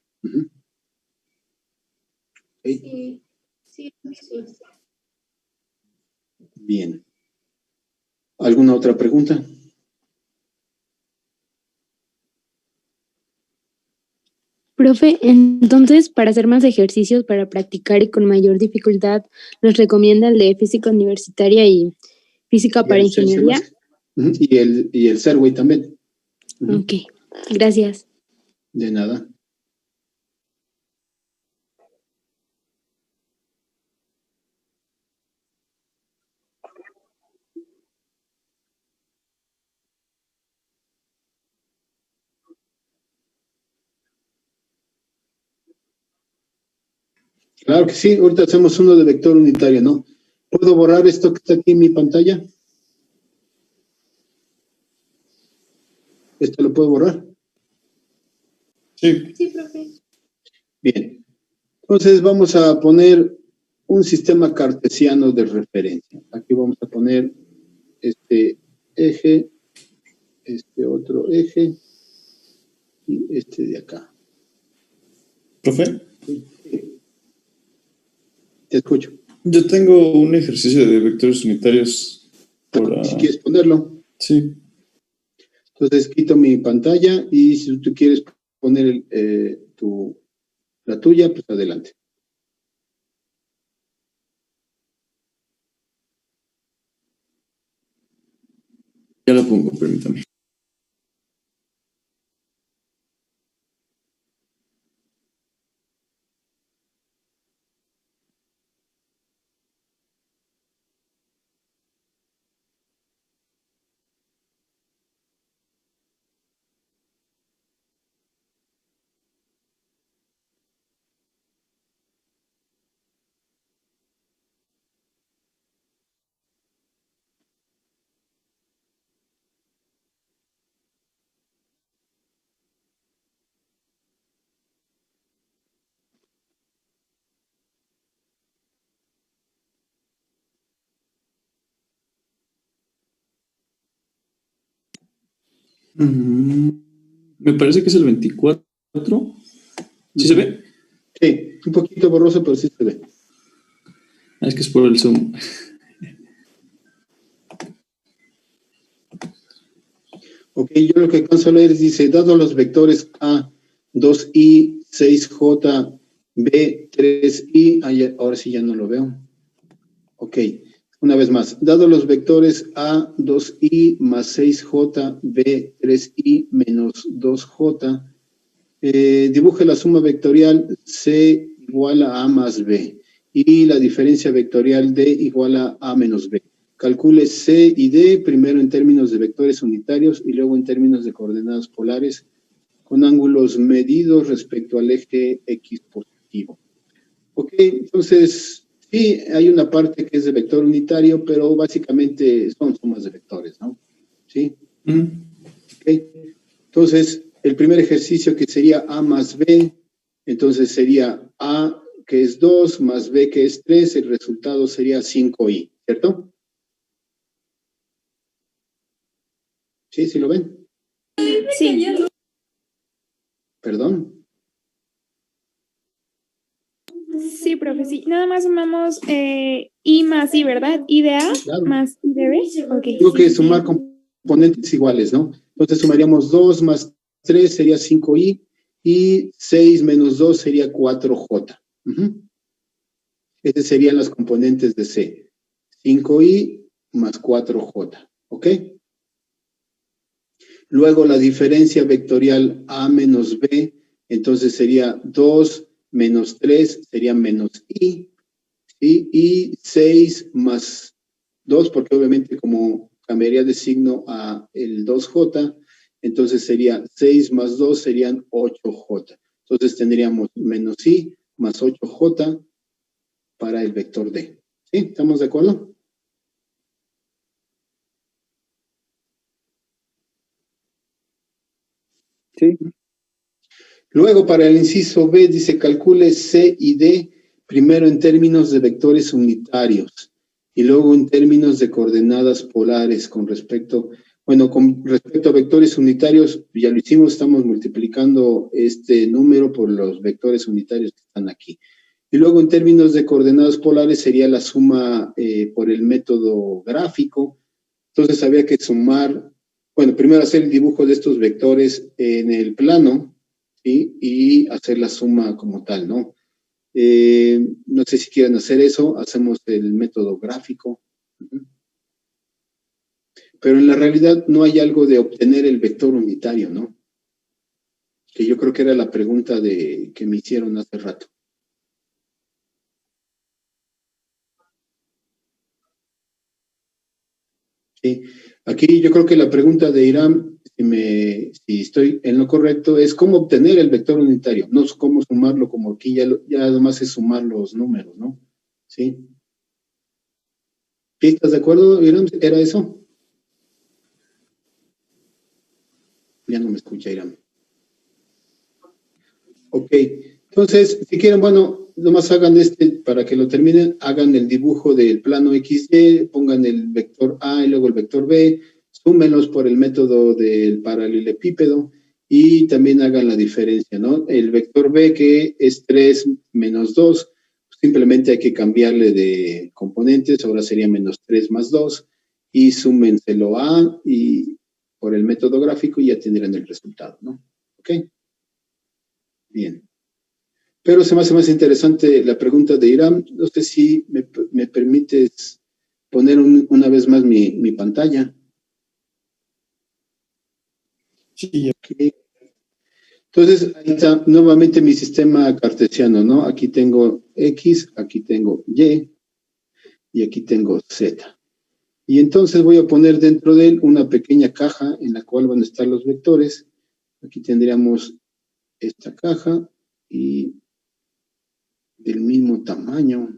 ¿Okay? Sí. Bien. ¿Alguna otra pregunta? Profe, entonces, para hacer más ejercicios, para practicar y con mayor dificultad, nos recomienda el de física universitaria y física para ingeniería. Y el Serway también. Ok, gracias. De nada. Claro que sí, ahorita hacemos uno de vector unitario, ¿no? ¿Puedo borrar esto que está aquí en mi pantalla? ¿Esto lo puedo borrar? Sí. Sí, profe. Bien. Entonces vamos a poner un sistema cartesiano de referencia. Aquí vamos a poner este eje, este otro eje y este de acá. ¿Profe? Te escucho. Yo tengo un ejercicio de vectores unitarios por... Si quieres ponerlo. Sí. Entonces quito mi pantalla y si tú quieres poner la tuya, pues adelante. Ya lo pongo, permítame. Me parece que es el 24. ¿Sí se ve? Sí, un poquito borroso, pero sí se ve. Es que es por el Zoom. Ok, yo lo que alcanzo a leer dice, dado los vectores A, 2i, 6j, b, 3i, ahora sí ya no lo veo. Ok, una vez más, dado los vectores A, 2i más 6j, b, 3i menos 2j, dibuje la suma vectorial C igual a A más B y la diferencia vectorial D igual a A menos B. Calcule C y D primero en términos de vectores unitarios y luego en términos de coordenadas polares con ángulos medidos respecto al eje X positivo. Ok, entonces sí, hay una parte que es de vector unitario, pero básicamente son sumas de vectores, ¿no? ¿Sí? Ok, entonces el primer ejercicio que sería A más B, entonces sería A que es 2 más B que es 3, el resultado sería 5i, ¿cierto? ¿Sí? ¿Sí lo ven? Sí. ¿Perdón? Sí, profe, sí. Nada más sumamos I más I, ¿verdad? I de A más I de B. Okay. Tengo que sumar componentes iguales, ¿no? Entonces sumaríamos 2 más 3 sería 5i y 6 menos 2 sería 4j. Esas serían las componentes de C. 5i más 4j, ¿ok? Luego la diferencia vectorial A menos B, entonces sería 2 menos 3 sería menos I, ¿sí? Y 6 más 2, porque obviamente como cambiaría de signo a el 2J, entonces sería 6 más 2 serían 8J. Entonces tendríamos menos I más 8J para el vector D. ¿Sí? ¿Estamos de acuerdo? Sí. Luego, para el inciso B, dice calcule C y D primero en términos de vectores unitarios y luego en términos de coordenadas polares con respecto a vectores unitarios, ya lo hicimos, estamos multiplicando este número por los vectores unitarios que están aquí. Y luego en términos de coordenadas polares sería la suma por el método gráfico. Entonces había que sumar, primero hacer el dibujo de estos vectores en el plano, ¿sí? Y hacer la suma como tal, ¿no? No sé si quieren hacer eso, hacemos el método gráfico. Pero en la realidad no hay algo de obtener el vector unitario, ¿no? Que yo creo que era la pregunta que me hicieron hace rato. Sí. Aquí yo creo que la pregunta de Irán, si estoy en lo correcto, es cómo obtener el vector unitario, no es cómo sumarlo, como aquí ya además es sumar los números, ¿no? ¿Sí? ¿Sí? ¿Estás de acuerdo, Irán? ¿Era eso? Ya no me escucha, Irán. Ok, entonces, si quieren, bueno, nomás hagan para que lo terminen, hagan el dibujo del plano XY, pongan el vector A y luego el vector B, súmenlos por el método del paralelepípedo y también hagan la diferencia, ¿no? El vector B, que es 3 menos 2, simplemente hay que cambiarle de componentes, ahora sería menos 3 más 2, y súmenselo A y por el método gráfico y ya tendrán el resultado, ¿no? ¿Ok? Bien. Pero se me hace más interesante la pregunta de Irán. No sé si me permites poner una vez más mi pantalla. Sí. Okay. Entonces, ahí está nuevamente mi sistema cartesiano, ¿no? Aquí tengo X, aquí tengo Y y aquí tengo Z. Y entonces voy a poner dentro de él una pequeña caja en la cual van a estar los vectores. Aquí tendríamos esta caja y del mismo tamaño.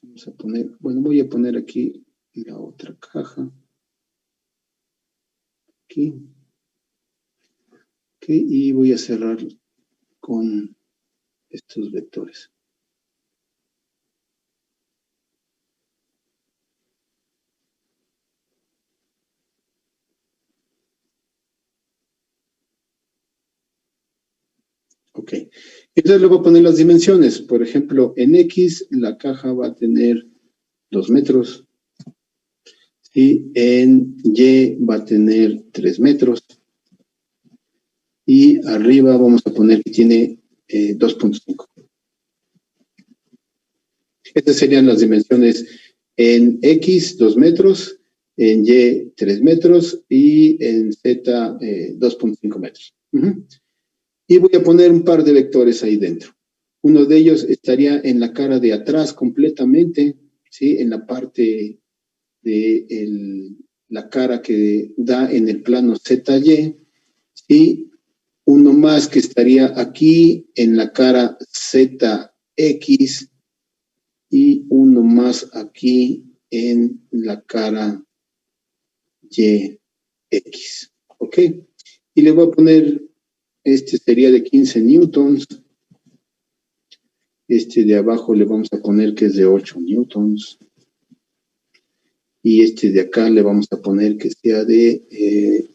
Vamos a poner, bueno, voy a poner aquí la otra caja. Aquí. Ok, y voy a cerrar con estos vectores. Ok, entonces le voy a poner las dimensiones. Por ejemplo, en X la caja va a tener 2 metros. Y en Y va a tener 3 metros. Y arriba vamos a poner que tiene 2.5. Estas serían las dimensiones en X, 2 metros, en Y, 3 metros y en Z, 2.5 metros. Y voy a poner un par de vectores ahí dentro. Uno de ellos estaría en la cara de atrás completamente, ¿sí? En la parte de la cara que da en el plano ZY, y uno más que estaría aquí en la cara ZX y uno más aquí en la cara YX. ¿Ok? Y le voy a poner, este sería de 15 newtons. Este de abajo le vamos a poner que es de 8 newtons. Y este de acá le vamos a poner que sea de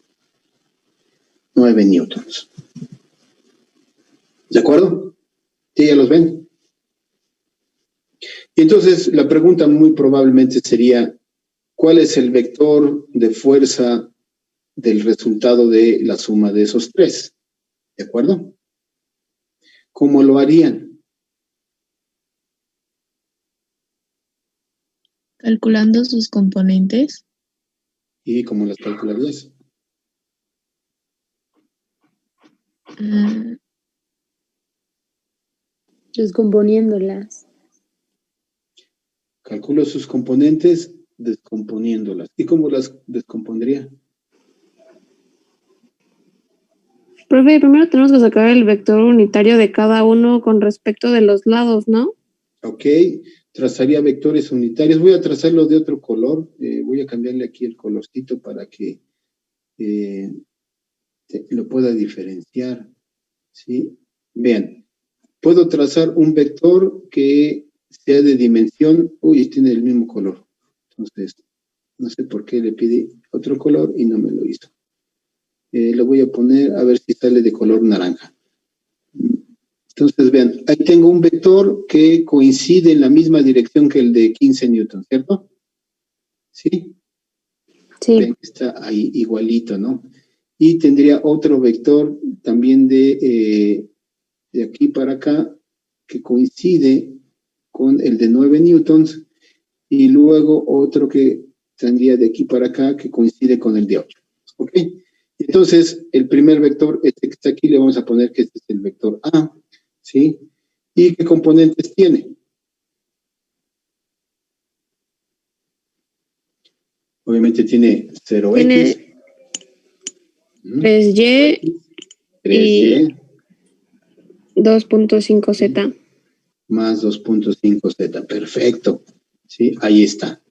9 newtons. ¿De acuerdo? ¿Sí, ya los ven? Y entonces la pregunta muy probablemente sería, ¿cuál es el vector de fuerza del resultado de la suma de esos tres? ¿De acuerdo? ¿Cómo lo harían? Calculando sus componentes. ¿Y cómo las calcularías? Descomponiéndolas. Calculo sus componentes descomponiéndolas. ¿Y cómo las descompondría? Profe, primero tenemos que sacar el vector unitario de cada uno con respecto de los lados, ¿no? Ok, trazaría vectores unitarios. Voy a trazarlo de otro color. Voy a cambiarle aquí el colorcito para que lo pueda diferenciar. ¿Sí? Vean, puedo trazar un vector que sea de dimensión, tiene el mismo color. Entonces, no sé por qué le pide otro color y no me lo hizo. Lo voy a poner a ver si sale de color naranja. Entonces, vean, ahí tengo un vector que coincide en la misma dirección que el de 15 newtons, ¿cierto? ¿Sí? Sí. Ven, está ahí igualito, ¿no? Y tendría otro vector también de aquí para acá que coincide con el de 9 newtons y luego otro que tendría de aquí para acá que coincide con el de 8. ¿Ok? Entonces, el primer vector, este que está aquí, le vamos a poner que este es el vector A, ¿sí? ¿Y qué componentes tiene? Obviamente tiene 0x. Tiene 3y 3y. 2.5z. Más 2.5z. Perfecto. ¿Sí? Ahí está.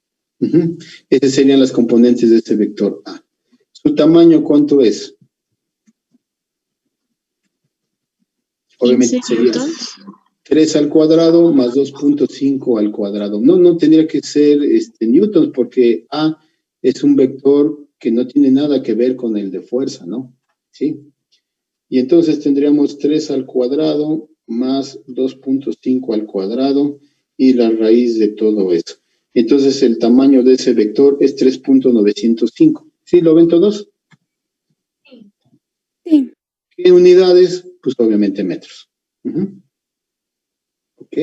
Esas serían las componentes de este vector A. ¿Su tamaño cuánto es? Obviamente sería 3 al cuadrado más 2.5 al cuadrado. No tendría que ser newtons porque A es un vector que no tiene nada que ver con el de fuerza, ¿no? ¿Sí? Y entonces tendríamos 3 al cuadrado más 2.5 al cuadrado y la raíz de todo eso. Entonces el tamaño de ese vector es 3.905. ¿Sí? ¿Lo ven todos? Sí. ¿Qué unidades? Pues obviamente metros. ¿Ok?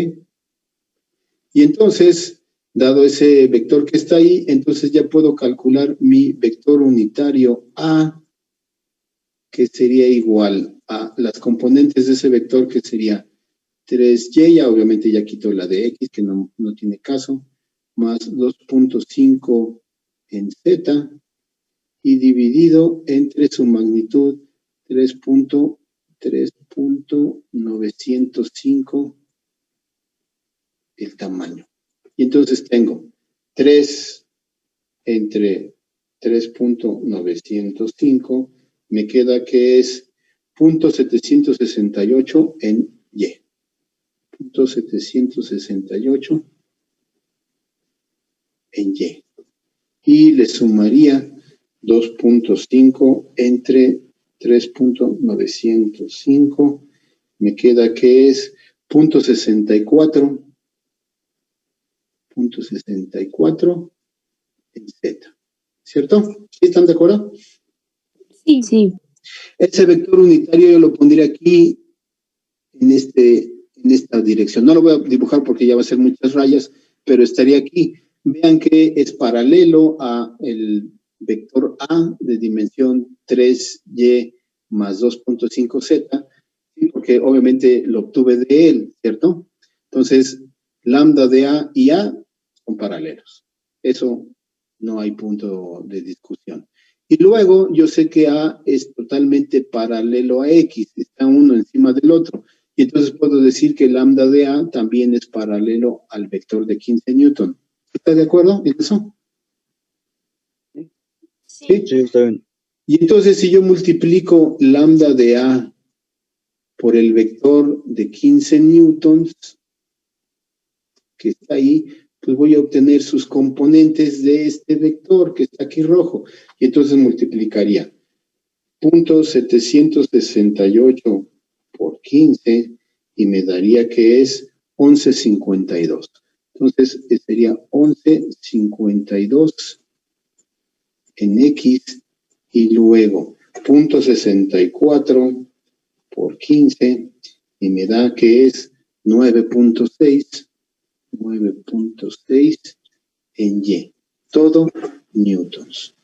Y entonces, dado ese vector que está ahí, entonces ya puedo calcular mi vector unitario A, que sería igual a las componentes de ese vector, que sería 3y, ya obviamente ya quito la de x, que no tiene caso, más 2.5 en z, y dividido entre su magnitud 3.905 el tamaño. Y entonces tengo 3 entre 3.905, me queda que es 0.768 en y. 0.768 en y. Y le sumaría 2.5 entre 3.905, me queda que es 0.64 en z. ¿Cierto? ¿Sí están de acuerdo? Sí. Sí. Ese vector unitario yo lo pondré aquí en esta dirección. No lo voy a dibujar porque ya va a ser muchas rayas, pero estaría aquí. Vean que es paralelo a el vector A de dimensión 3y más 2.5z, ¿sí? Porque obviamente lo obtuve de él, ¿cierto? Entonces, lambda de A y A son paralelos. Eso no hay punto de discusión. Y luego yo sé que A es totalmente paralelo a X, está uno encima del otro. Y entonces puedo decir que lambda de A también es paralelo al vector de 15 Newton. ¿Está de acuerdo en eso? Sí, está bien. Y entonces si yo multiplico lambda de A por el vector de 15 newtons, que está ahí, pues voy a obtener sus componentes de este vector que está aquí rojo. Y entonces multiplicaría 0.768 por 15 y me daría que es 11.52. Entonces sería 11.52 en X y luego 0.64 por 15 y me da que es 9.6 en Y. Todo newtons.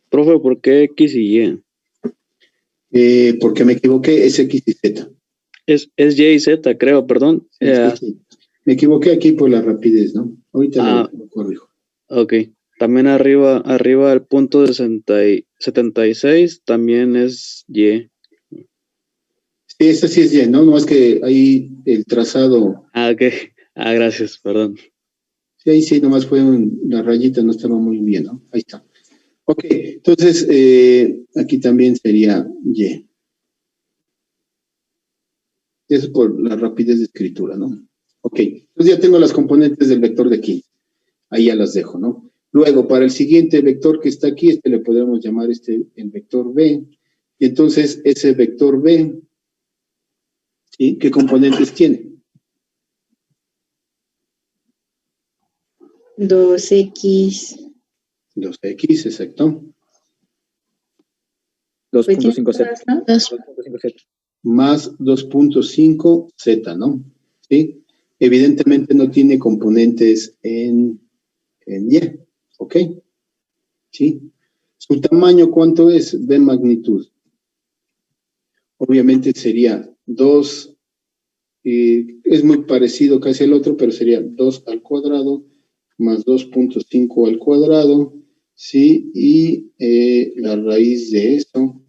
Profe, ¿por qué X y Y? Porque me equivoqué, es X y Z. Es Y y Z, creo, perdón. Sí. Me equivoqué aquí por la rapidez, ¿no? Ahorita lo corrijo. Ok. También arriba el punto de 76 también es Y. Sí, esta sí es Y, ¿no? No es que ahí el trazado. Ok. Gracias, perdón. Sí, ahí sí, nomás fue la rayita, no estaba muy bien, ¿no? Ahí está. Ok, entonces aquí también sería Y. Eso por la rapidez de escritura, ¿no? Ok, entonces ya tengo las componentes del vector de aquí. Ahí ya las dejo, ¿no? Luego, para el siguiente vector que está aquí, le podemos llamar el vector B. Y entonces, ese vector B, ¿sí? ¿Qué componentes tiene? 2x. 2x, exacto. 2.5z. 2.5z. Más 2.5z, ¿no? ¿Sí? Evidentemente no tiene componentes en en Y. ¿Ok? ¿Sí? ¿Su tamaño cuánto es? De magnitud. Obviamente sería 2, es muy parecido casi al otro, pero sería 2 al cuadrado más 2.5 al cuadrado, ¿sí? Y la raíz de esto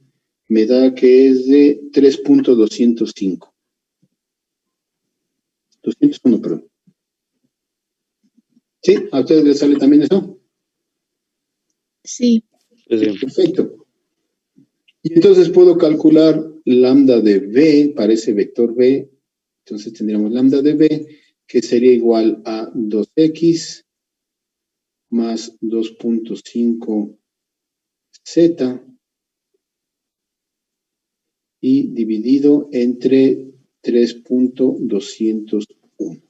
me da que es de 3.205. 201, perdón. ¿Sí? ¿A ustedes les sale también eso? Sí. Perfecto. Y entonces puedo calcular lambda de B para ese vector B. Entonces tendríamos lambda de B, que sería igual a 2x más 2.5z y dividido entre 3.201.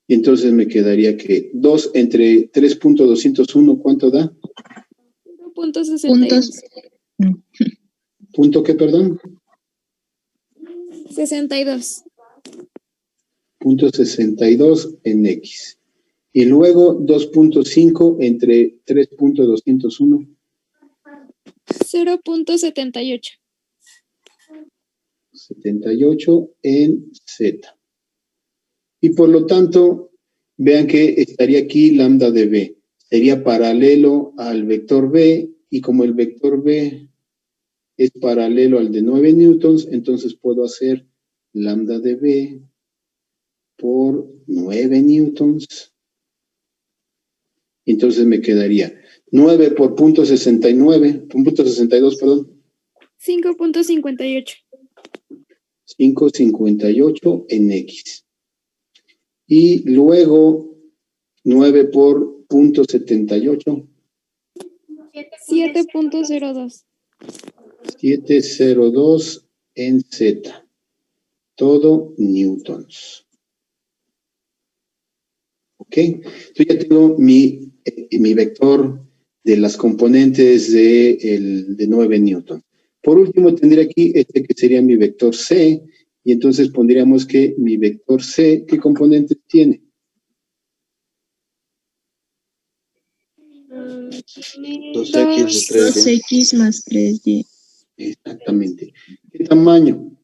Y entonces me quedaría que 2 entre 3.201, ¿cuánto da? 0.62. ¿Punto qué, perdón? 62. Punto 62 en X. Y luego 2.5 entre 3.201. 0.78. 78 en Z. Y por lo tanto, vean que estaría aquí lambda de B. Sería paralelo al vector B, y como el vector B es paralelo al de 9 newtons, entonces puedo hacer lambda de B por 9 newtons. Entonces me quedaría 9 por punto 69, punto 62, perdón. 5.58. 5.58 en X. Y luego 9 por punto 78. 7.02. 702 en Z. Todo newtons. ¿Ok? Entonces ya tengo mi vector de las componentes de 9 newtons. Por último, tendría aquí este que sería mi vector C, y entonces pondríamos que mi vector C, ¿qué componentes tiene? 2x más 3y. Exactamente. ¿Qué tamaño?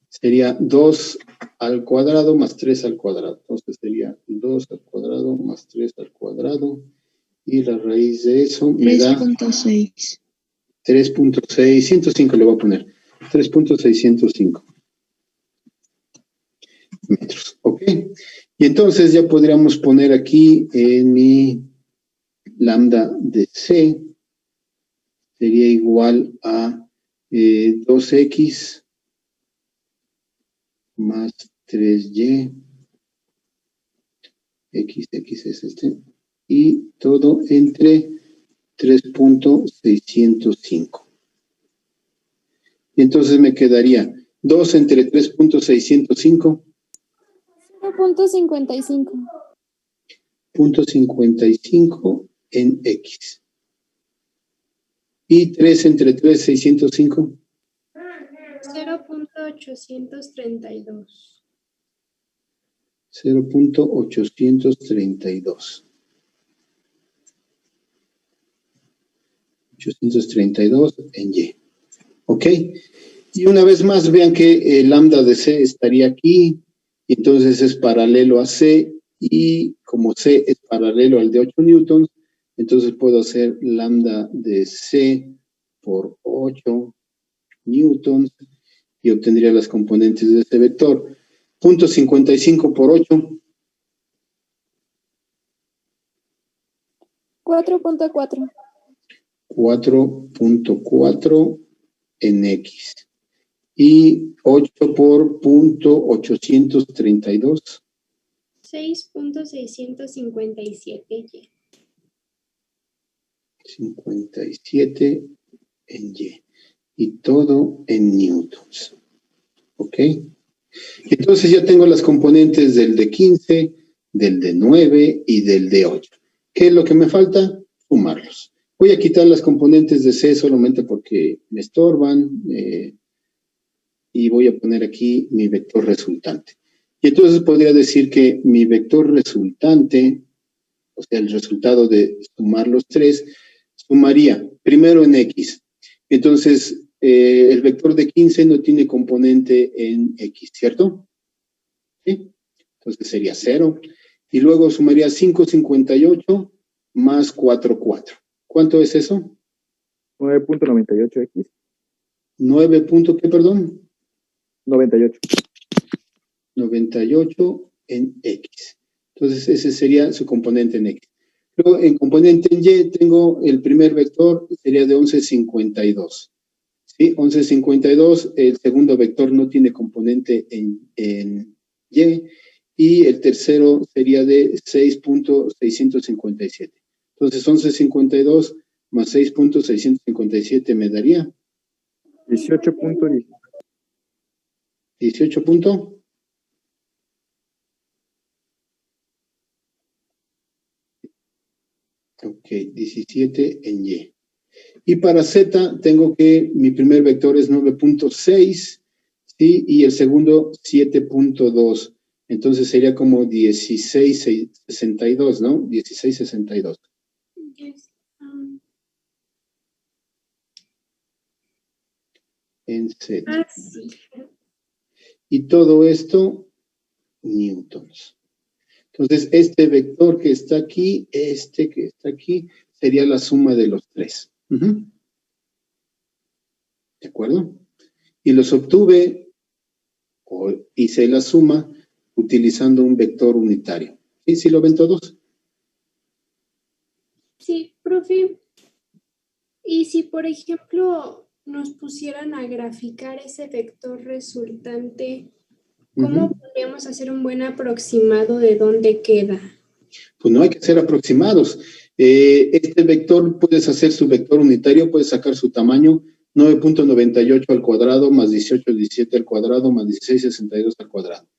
Sería 2 al cuadrado más 3 al cuadrado. Entonces sería 2 al cuadrado más 3 al cuadrado. Y la raíz de eso me da 3.6. 3.605 le voy a poner. 3.605 metros. ¿Ok? Y entonces ya podríamos poner aquí en mi lambda de C. Sería igual a 2x más 3y, x es este, y todo entre 3.605. Y entonces me quedaría 2 entre 3.605. 0.55. 0.55 en X. Y 3 entre 3.605. 0.832. 0.832. 832 en Y. ¿Ok? Y una vez más, vean que el lambda de C estaría aquí, y entonces es paralelo a C, y como C es paralelo al de 8 newtons, entonces puedo hacer lambda de C por 8 newtons, y obtendría las componentes de este vector. 0.55 por 8. 4.4. 4.4 en X. Y 8 por punto 832. 6.657. 57 en Y. Y todo en newtons. ¿Ok? Entonces ya tengo las componentes del de 15, del de 9 y del de 8. ¿Qué es lo que me falta? Sumarlos. Voy a quitar las componentes de C solamente porque me estorban, y voy a poner aquí mi vector resultante. Y entonces podría decir que mi vector resultante o sea, el resultado de sumar los tres, sumaría primero en X. Entonces, el vector de 15 no tiene componente en X, ¿cierto? ¿Sí? Entonces sería 0. Y luego sumaría 5,58 más 4,4. ¿Cuánto es eso? 9.98x. 9 punto, ¿qué, perdón? 98. 98 en X. Entonces, ese sería su componente en X. Luego, en componente en Y, tengo el primer vector, sería de 11,52. ¿Sí? 11,52, el segundo vector no tiene componente en Y, y el tercero sería de 6,657. Entonces, 11,52 más 6,657 me daría 18.10. 18 punto. Ok, 17 en Y. Y para Z tengo que mi primer vector es 9,6, ¿sí? Y el segundo 7,2. Entonces sería como 16,62, ¿no? 16,62. Yes. En Z. Sí. Y todo esto, newtons. Entonces, este vector que está aquí, este que está aquí, sería la suma de los tres. ¿De acuerdo? Y los obtuve, o hice la suma, utilizando un vector unitario. ¿Sí? ¿Sí lo ven todos? Sí, profe. Y si, por ejemplo, nos pusieran a graficar ese vector resultante, ¿cómo podríamos hacer un buen aproximado de dónde queda? Pues no hay que ser aproximados. Este vector, puedes hacer su vector unitario, puedes sacar su tamaño, 9,98 al cuadrado más 18,17 al cuadrado más 16,62 al cuadrado.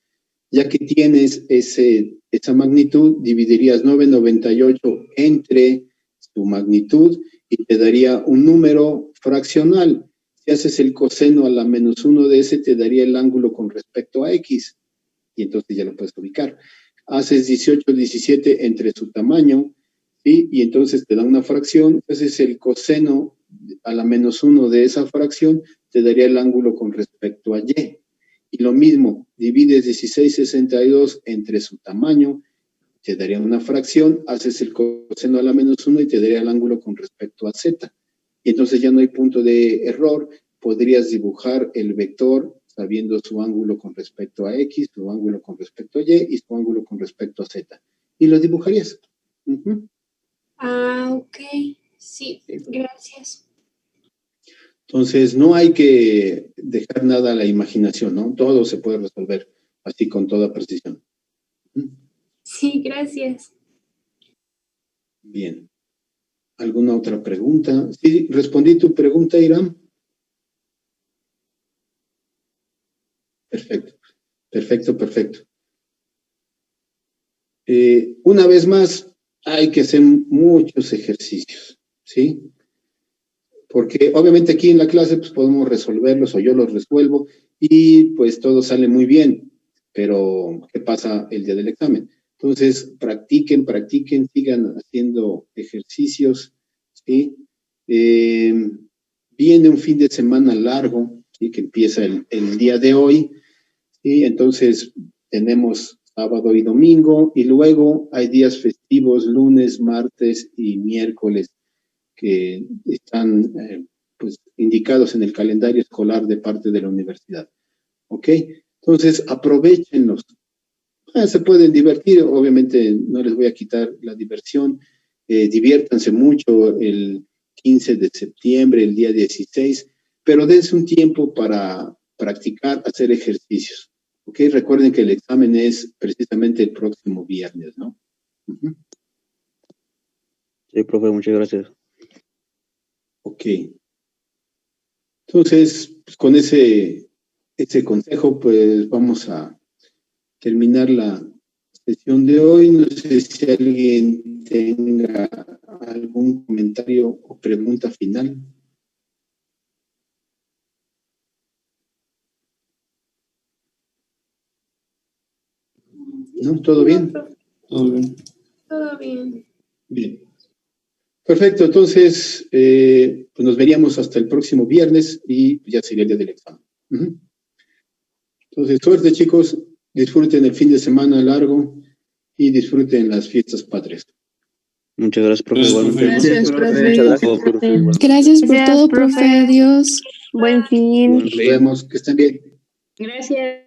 Ya que tienes esa magnitud, dividirías 9,98 entre su magnitud y te daría un número fraccional. Si haces el coseno a la -1 de ese, te daría el ángulo con respecto a X. Y entonces ya lo puedes ubicar. Haces 18,17 entre su tamaño, ¿sí? Y entonces te da una fracción. Entonces el coseno a la -1 de esa fracción te daría el ángulo con respecto a Y. Y lo mismo, divides 16,62 entre su tamaño, te daría una fracción, haces el coseno a la -1 y te daría el ángulo con respecto a Z. Y entonces ya no hay punto de error, podrías dibujar el vector sabiendo su ángulo con respecto a X, su ángulo con respecto a Y y su ángulo con respecto a Z. Y lo dibujarías. Ok. Sí, gracias. Entonces, no hay que dejar nada a la imaginación, ¿no? Todo se puede resolver así con toda precisión. Sí, gracias. Bien. ¿Alguna otra pregunta? Sí, respondí tu pregunta, Irán. Perfecto, perfecto, perfecto. Una vez más, hay que hacer muchos ejercicios, ¿sí? Porque obviamente aquí en la clase pues podemos resolverlos o yo los resuelvo y pues todo sale muy bien, pero ¿qué pasa el día del examen? Entonces, practiquen, sigan haciendo ejercicios, ¿sí? Viene un fin de semana largo, ¿sí? Que empieza el día de hoy, ¿sí? Entonces, tenemos sábado y domingo, y luego hay días festivos, lunes, martes y miércoles, que están pues, indicados en el calendario escolar de parte de la universidad. ¿Ok? Entonces, aprovechenlos. Se pueden divertir, obviamente no les voy a quitar la diversión. Diviértanse mucho el 15 de septiembre, el día 16, pero dense un tiempo para practicar, hacer ejercicios. ¿Ok? Recuerden que el examen es precisamente el próximo viernes, ¿no? Sí, profe, muchas gracias. Ok. Entonces, pues, con ese consejo, pues vamos a terminar la sesión de hoy. No sé si alguien tenga algún comentario o pregunta final. ¿No? ¿Todo bien? Todo bien. Todo bien. Bien. Perfecto, entonces pues nos veríamos hasta el próximo viernes y ya sería el día del examen. Ujú. Entonces, suerte chicos, disfruten el fin de semana largo y disfruten las fiestas patrias. Muchas gracias, profe. Igualmente. Gracias, profe. Muchas gracias, profe. Gracias por Gracias, todo, profe. profe. Adiós. Buen fin. Nos vemos, que estén bien. Gracias.